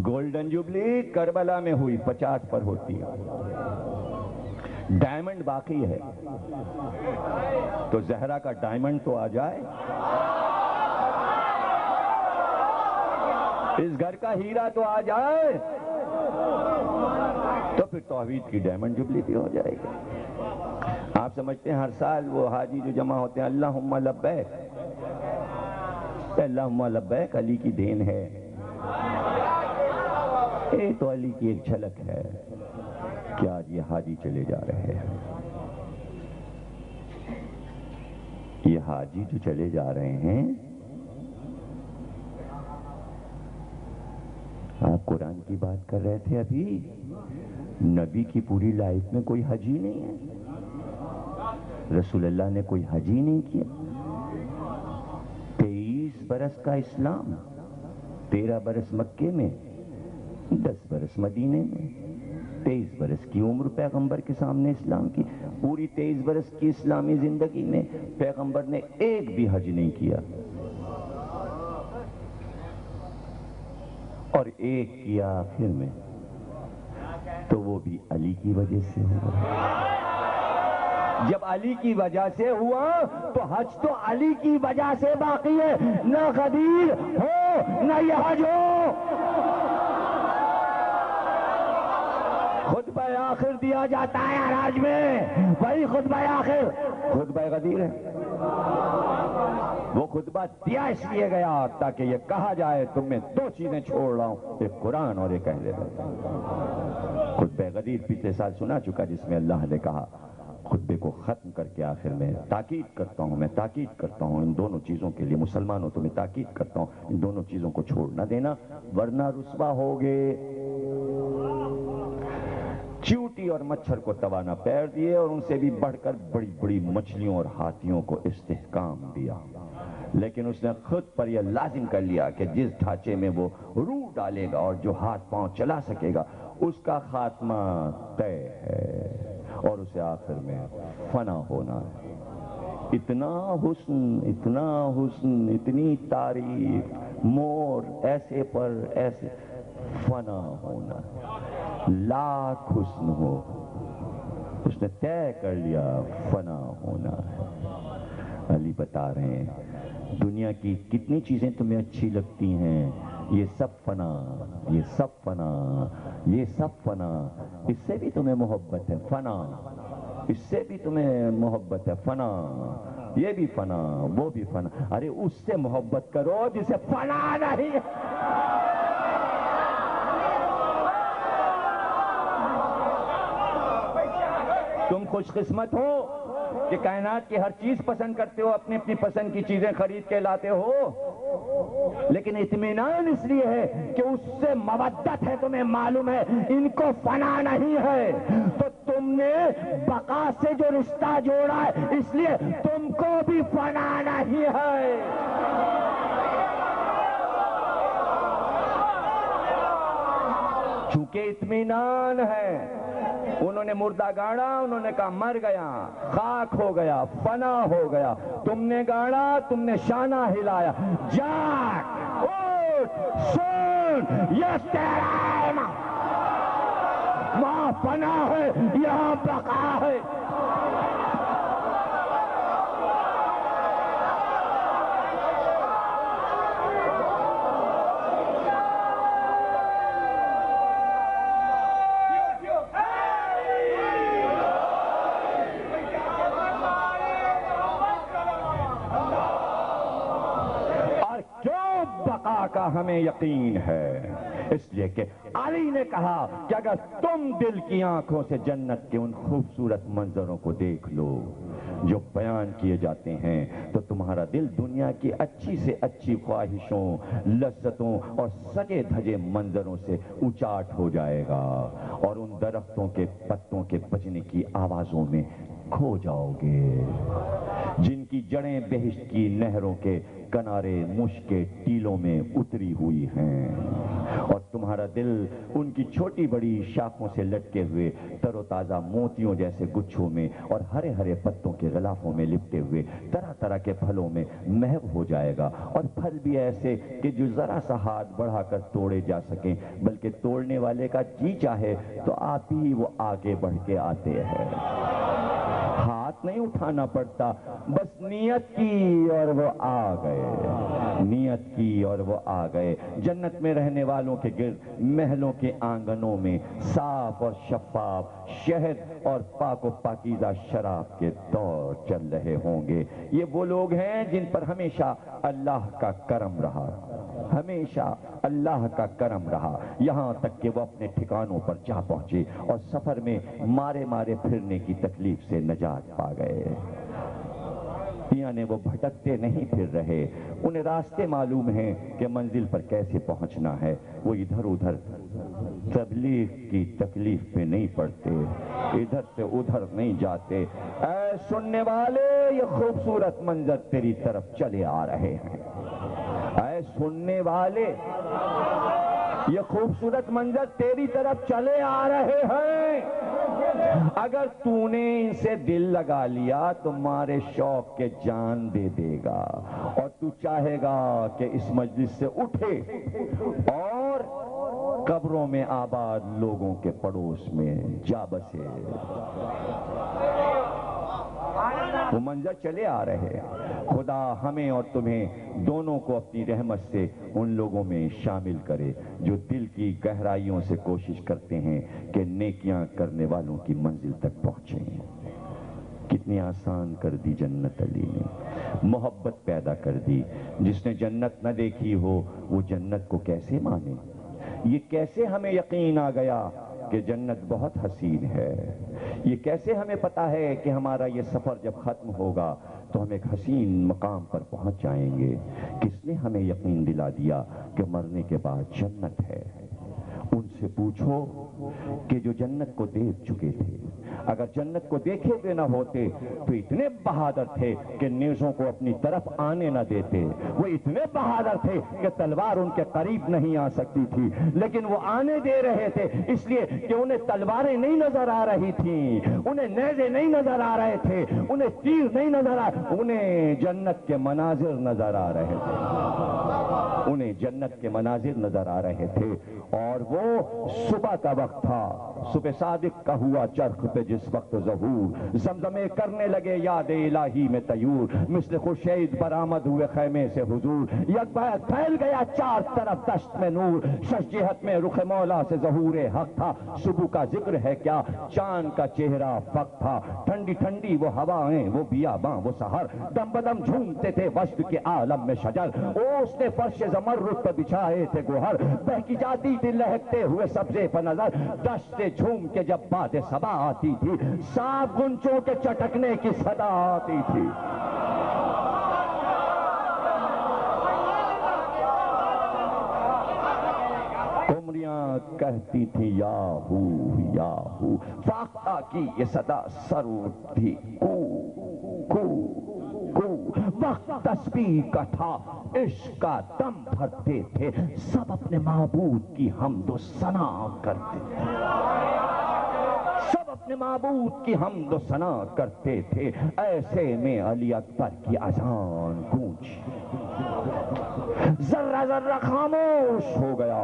گولڈن جوبلی کربلا میں ہوئی، 50 پر ہوتی ہے، ڈائمنڈ باقی ہے، تو زہرا کا ڈائمنڈ تو آ جائے، اس گھر کا ہیرا تو آ جائے، تو پھر توحید کی ڈائمنڈ جوبلی بھی ہو جائے گی۔ آپ سمجھتے ہیں ہر سال وہ حاجی جو جمع ہوتے ہیں اللہم لبیک، اللہم لبیک علی کی دین ہے، یہ تو علی کی ایک جھلک ہے کہ آج یہ حاجی چلے جا رہے ہیں، یہ حاجی جو چلے جا رہے ہیں، آپ قرآن کی بات کر رہے تھے ابھی، نبی کی پوری لائف میں کوئی حجی نہیں ہے، رسول اللہ نے کوئی حجی نہیں کیا۔ 23 برس کا اسلام، 13 برس مکے میں، 10 برس مدینے میں، 23 برس کی عمر پیغمبر کے سامنے اسلام کی، پوری 23 برس کی اسلامی زندگی میں پیغمبر نے ایک بھی حج نہیں کیا، اور ایک کیا آخر میں، تو وہ بھی علی کی وجہ سے ہوا۔ جب علی کی وجہ سے ہوا تو حج تو علی کی وجہ سے باقی ہے، نہ غدیر ہو نہ یہ حج ہو۔ خطبہ آخر دیا جاتا ہے حج میں، وہی خطبہ آخر خطبہ غدیر ہے۔ وہ خطبہ دیا اس لیے گیا تاکہ یہ کہا جائے تم میں 2 چیزیں چھوڑ رہا ہوں، ایک قرآن اور ایک اہل بیت۔ خطبہ غدیر پچھلے سال سنا چکا، جس میں اللہ نے کہا خطبے کو ختم کر کے آخر میں تاکید کرتا ہوں، میں تاکید کرتا ہوں ان دونوں چیزوں کے لیے، مسلمانوں تو میں تاکید کرتا ہوں ان دونوں چیزوں کو چھوڑ نہ دینا ورنہ رسوا ہوگے۔ چیوٹی اور مچھر کو توانا پیر دیے اور ان سے بھی بڑھ کر بڑی بڑی مچھلیوں اور ہاتھیوں کو استحکام دیا، لیکن اس نے خود پر یہ لازم کر لیا کہ جس ڈھانچے میں وہ روح ڈالے گا اور جو ہاتھ پاؤں چلا سکے گا اس کا خاتمہ طے ہے اور اسے آخر میں فنا ہونا ہے۔ اتنا حسن، اتنی تعریف، مور ایسے پر ایسے، فنا ہونا ہے۔ لاکھ حسن ہو، اس نے طے کر لیا فنا ہونا ہے۔ علی بتا رہے ہیں دنیا کی کتنی چیزیں تمہیں اچھی لگتی ہیں، یہ سب فنا، یہ سب فنا، یہ سب فنا، اس سے بھی تمہیں محبت ہے فنا، اس سے بھی تمہیں محبت ہے فنا، یہ بھی فنا، وہ بھی فنا۔ ارے اس سے محبت کرو جسے فنا نہیں ہے۔ تم خوش قسمت ہو کہ کائنات کی ہر چیز پسند کرتے ہو، اپنی اپنی پسند کی چیزیں خرید کے لاتے ہو، لیکن اطمینان اس لیے ہے کہ اس سے مودت ہے، تمہیں معلوم ہے ان کو فنا نہیں ہے، تو تم نے بقا سے جو رشتہ جوڑا ہے اس لیے تم کو بھی فنا نہیں ہے۔ چونکہ اطمینان ہے، انہوں نے مردہ گاڑا، انہوں نے کہا مر گیا، خاک ہو گیا، فنا ہو گیا، تم نے گاڑا، تم نے شانہ ہلایا، جاگ اٹھ سن، یہ تیرا ہے، وہاں فنا ہے، یہاں بقا ہے۔ کا ہمیں یقین ہے اس لیے کہ علی نے کہا کہ اگر تم دل کی آنکھوں سے جنت کے ان خوبصورت منظروں کو دیکھ لو جو بیان کیے جاتے ہیں تو تمہارا دل دنیا کی اچھی سے اچھی خواہشوں، لذتوں اور سجے دھجے منظروں سے اچاٹ ہو جائے گا اور ان درختوں کے پتوں کے بجنے کی آوازوں میں کھو جاؤ گے جن کی جڑیں بہشت کی نہروں کے کنارے مشک کے ٹیلوں میں اتری ہوئی ہیں، اور تمہارا دل ان کی چھوٹی بڑی شاخوں سے لٹکے ہوئے تر و تازہ موتیوں جیسے گچھوں میں اور ہرے ہرے پتوں کے غلافوں میں لپٹے ہوئے طرح طرح کے پھلوں میں محو ہو جائے گا، اور پھل بھی ایسے کہ جو ذرا سا ہاتھ بڑھا کر توڑے جا سکیں، بلکہ توڑنے والے کا جی چاہے تو آپ ہی وہ آگے بڑھ کے آتے ہیں، ہاتھ نہیں اٹھانا پڑتا، بس نیت کی اور وہ آ گئے، نیت کی اور وہ آ گئے۔ جنت میں رہنے والوں کے گرد محلوں کے آنگنوں میں صاف اور شفاف شہد اور پاک و پاکیزہ شراب کے دور چل رہے ہوں گے۔ یہ وہ لوگ ہیں جن پر ہمیشہ اللہ کا کرم رہا، ہمیشہ اللہ کا کرم رہا، یہاں تک کہ وہ اپنے ٹھکانوں پر جا پہنچے اور سفر میں مارے مارے پھرنے کی تکلیف سے نجات پا گئے۔ یعنی وہ بھٹکتے نہیں پھر رہے، انہیں راستے معلوم ہیں کہ منزل پر کیسے پہنچنا ہے، وہ ادھر ادھر تبلیغ کی تکلیف میں نہیں پڑتے، ادھر سے ادھر نہیں جاتے۔ اے سننے والے، یہ خوبصورت منظر تیری طرف چلے آ رہے ہیں، اے سننے والے، یہ خوبصورت منظر تیری طرف چلے آ رہے ہیں، اگر تو نے ان سے دل لگا لیا تو مارے شوق کے جان دے دے گا، اور تو چاہے گا کہ اس مجلس سے اٹھے اور قبروں میں آباد لوگوں کے پڑوس میں جا بسے۔ وہ منظر چلے آ رہے ہیں۔ خدا ہمیں اور تمہیں دونوں کو اپنی رحمت سے ان لوگوں میں شامل کرے جو دل کی گہرائیوں سے کوشش کرتے ہیں کہ نیکیاں کرنے والوں کی منزل تک پہنچیں۔ کتنی آسان کر دی جنت علی نے، محبت پیدا کر دی۔ جس نے جنت نہ دیکھی ہو وہ جنت کو کیسے مانے؟ یہ کیسے ہمیں یقین آ گیا کہ جنت بہت حسین ہے؟ یہ کیسے ہمیں پتا ہے کہ ہمارا یہ سفر جب ختم ہوگا تو ہم ایک حسین مقام پر پہنچ جائیں گے؟ کس نے ہمیں یقین دلا دیا کہ مرنے کے بعد جنت ہے؟ ان سے پوچھو کہ جو جنت کو دیکھ چکے تھے، اگر جنت کو دیکھے ہوئے نہ ہوتے تو اتنے بہادر تھے کہ نیزوں کو اپنی طرف آنے نہ دیتے، وہ اتنے بہادر تھے کہ تلوار ان کے قریب نہیں آ سکتی تھی، لیکن وہ آنے دے رہے تھے اس لیے کہ انہیں تلواریں نہیں نظر آ رہی تھیں، انہیں نیزے نہیں نظر آ رہے تھے، انہیں تیر نہیں نظر آ، انہیں جنت کے مناظر نظر آ رہے تھے، انہیں جنت کے مناظر نظر آ رہے تھے۔ اور وہ صبح کا وقت تھا، صبح صادق کا ہوا چرخ پہ جس وقت ظہور، زمزمے کرنے لگے یاد الہی میں طیور، مثل خورشید برآمد ہوئے خیمے سے حضور، یک بیک پھیل گیا چار طرف دشت میں نور، شش جہت میں رخ مولا سے ظہور حق تھا، صبح کا ذکر ہے کیا چاند کا چہرہ فق تھا، ٹھنڈی ٹھنڈی وہ ہوائیں وہ بیاباں وہ سحر، دم بدم جھومتے تھے وجد کے عالم میں شجر، اس نے فرش زمرد پہ بچھائے تھے گوہر، بہکی جاتی تھی لہکتے ہوئے سبزے پر نظر، دشت سے جھوم کے جب باد صبا آتی تھی، صاف گنچوں کے چٹکنے کی صدا آتی تھی۔ قمریاں کہتی تھی یاہو یاہو، فاختہ کی یہ صدا سر اٹھتی کو کو کو، وقت تسبیح کا تھا عشق کا دم بھرتے تھے، سب اپنے معبود کی حمد و ثنا کرتے تھے، سب اپنے معبود کی حمد و ثنا کرتے تھے، ایسے میں علی اکبر کی اذان گونجی، ذرہ ذرہ خاموش ہو گیا،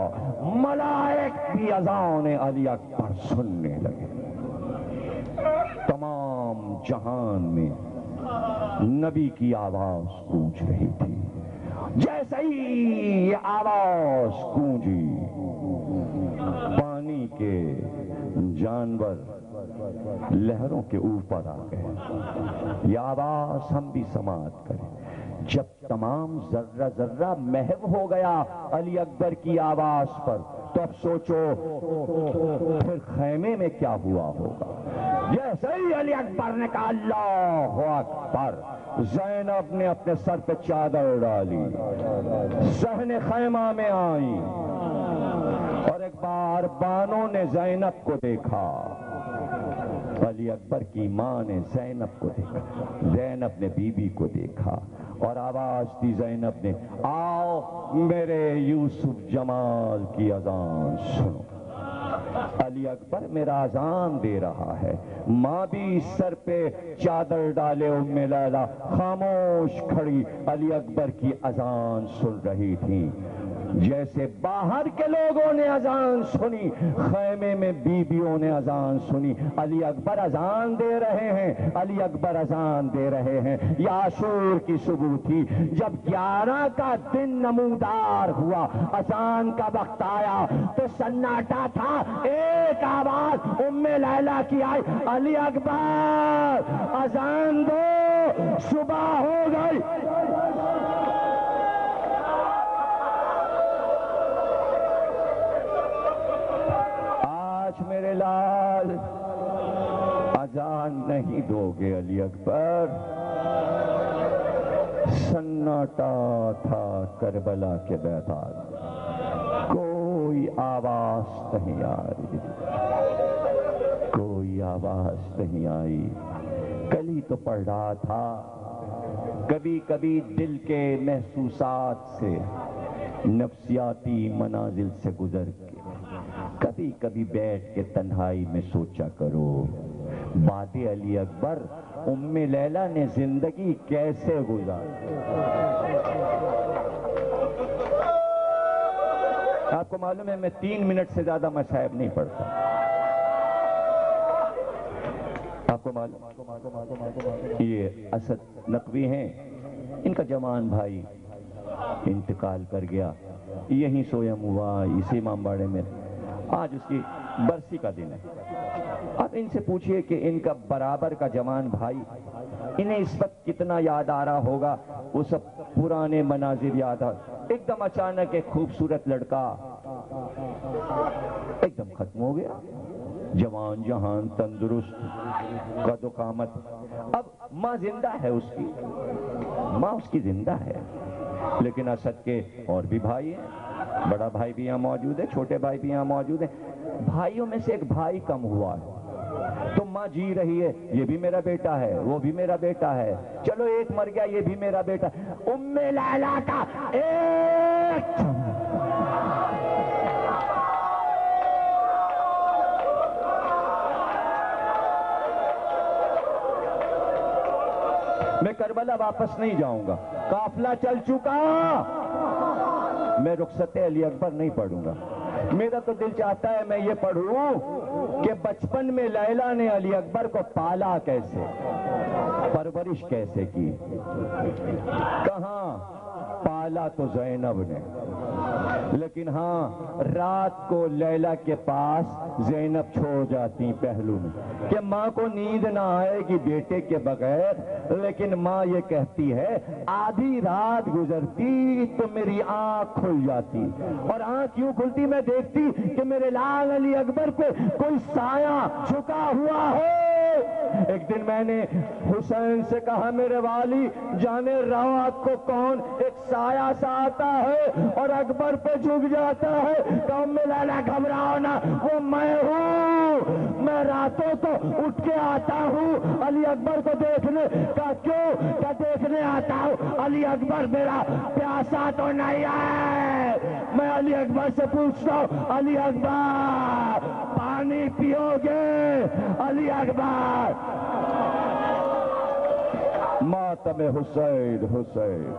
ملائک بھی اذان علی اکبر سننے لگے، تمام جہان میں نبی کی آواز گونج رہی تھی، جیسے ہی یہ آواز گونجی پانی کے جانور لہروں کے اوپر آ گئے، یہ آواز ہم بھی سماعت کریں، جب تمام ذرہ ذرہ محو ہو گیا علی اکبر کی آواز پر، تو اب سوچو پھر خیمے میں کیا ہوا ہوگا۔ جیسے ہی علی اکبر نے کہا اللہ اکبر، زینب نے اپنے سر پہ چادر ڈالی، صحن خیمہ میں آئی، اور ایک بار بانوں نے زینب کو دیکھا، علی اکبر کی ماں نے زینب کو دیکھا، زینب نے بی بی کو دیکھا، اور آواز دی زینب نے، آؤ میرے یوسف جمال کی اذان سنو۔ علی اکبر میرا اذان دے رہا ہے، ماں بھی سر پہ چادر ڈالے ام لیلا خاموش کھڑی علی اکبر کی اذان سن رہی تھی۔ جیسے باہر کے لوگوں نے اذان سنی، خیمے میں بیویوں نے اذان سنی، علی اکبر اذان دے رہے ہیں، علی اکبر اذان دے رہے ہیں۔ یہ عاشور کی صبح تھی، جب 11 کا دن نمودار ہوا، اذان کا وقت آیا تو سناٹا تھا، ایک آواز ام لیلا کی آئی، علی اکبر اذان دو صبح ہو گئی۔ میرے لال اذان نہیں دو گے علی اکبر؟ سناٹا تھا کربلا کے میدان، کوئی آواز نہیں آئی، کوئی آواز نہیں آئی۔ کل ہی تو پڑھ رہا تھا، کبھی کبھی دل کے محسوسات سے، نفسیاتی منازل سے گزر کے کبھی کبھی بیٹھ کے تنہائی میں سوچا کرو، بات علی اکبر ام لیلا نے زندگی کیسے گزاری۔ آپ کو معلوم ہے میں 3 منٹ سے زیادہ مصائب نہیں پڑھتا، آپ کو معلوم یہ اسد نقوی ہیں، ان کا جوان بھائی انتقال کر گیا، یہیں سویم ہوا اسی امام باڑے میں، آج اس کی برسی کا دن ہے۔ آپ ان سے پوچھئے کہ ان کا برابر کا جوان بھائی انہیں اس وقت کتنا یاد آ رہا ہوگا، وہ سب پرانے مناظر یاد آ، ایک دم اچانک ایک خوبصورت لڑکا ایک دم ختم ہو گیا، جوان جہان تندرست قد و قامت، اب ماں زندہ ہے اس کی، ماں اس کی زندہ ہے، لیکن اسد کے اور بھی بھائی ہیں، بڑا بھائی بھی یہاں موجود ہے، چھوٹے بھائی بھی یہاں موجود ہیں، بھائیوں میں سے ایک بھائی کم ہوا ہے، تو ماں جی رہی ہے، یہ بھی میرا بیٹا ہے، وہ بھی میرا بیٹا ہے، چلو ایک مر گیا، یہ بھی میرا بیٹا۔ ام لیلا کا ایک میں کربلا واپس نہیں جاؤں گا، قافلہ چل چکا، میں رخصت علی اکبر نہیں پڑھوں گا۔ میرا تو دل چاہتا ہے میں یہ پڑھوں کہ بچپن میں لیلا نے علی اکبر کو پالا کیسے، پرورش کیسے کی، کہاں پالا تو زینب نے، لیکن ہاں رات کو لیلا کے پاس زینب چھوڑ جاتی پہلو میں کہ ماں کو نیند نہ آئے گی بیٹے کے بغیر، لیکن ماں یہ کہتی ہے آدھی رات گزرتی تو میری آنکھ کھل جاتی، اور آنکھ کیوں کھلتی؟ میں دیکھتی کہ میرے لال علی اکبر پہ کوئی سایہ جھکا ہوا ہے۔ ایک دن میں نے حسین سے کہا میرے والی جانے رات کو کون ایک سایہ سا آتا ہے اور اکبر پہ جھک جاتا ہے، کہ ام لیلا گھبراؤ نہ، وہ میں ہوں، میں راتوں کو اٹھ کے آتا ہوں علی اکبر کو دیکھنے کا، کیوں کہ دیکھنے آتا ہوں علی اکبر میرا پیاسا تو نہیں ہے۔ میں علی اکبر سے پوچھتا ہوں علی اکبر پانی پیو گے؟ علی اکبر ماتم حسین حسین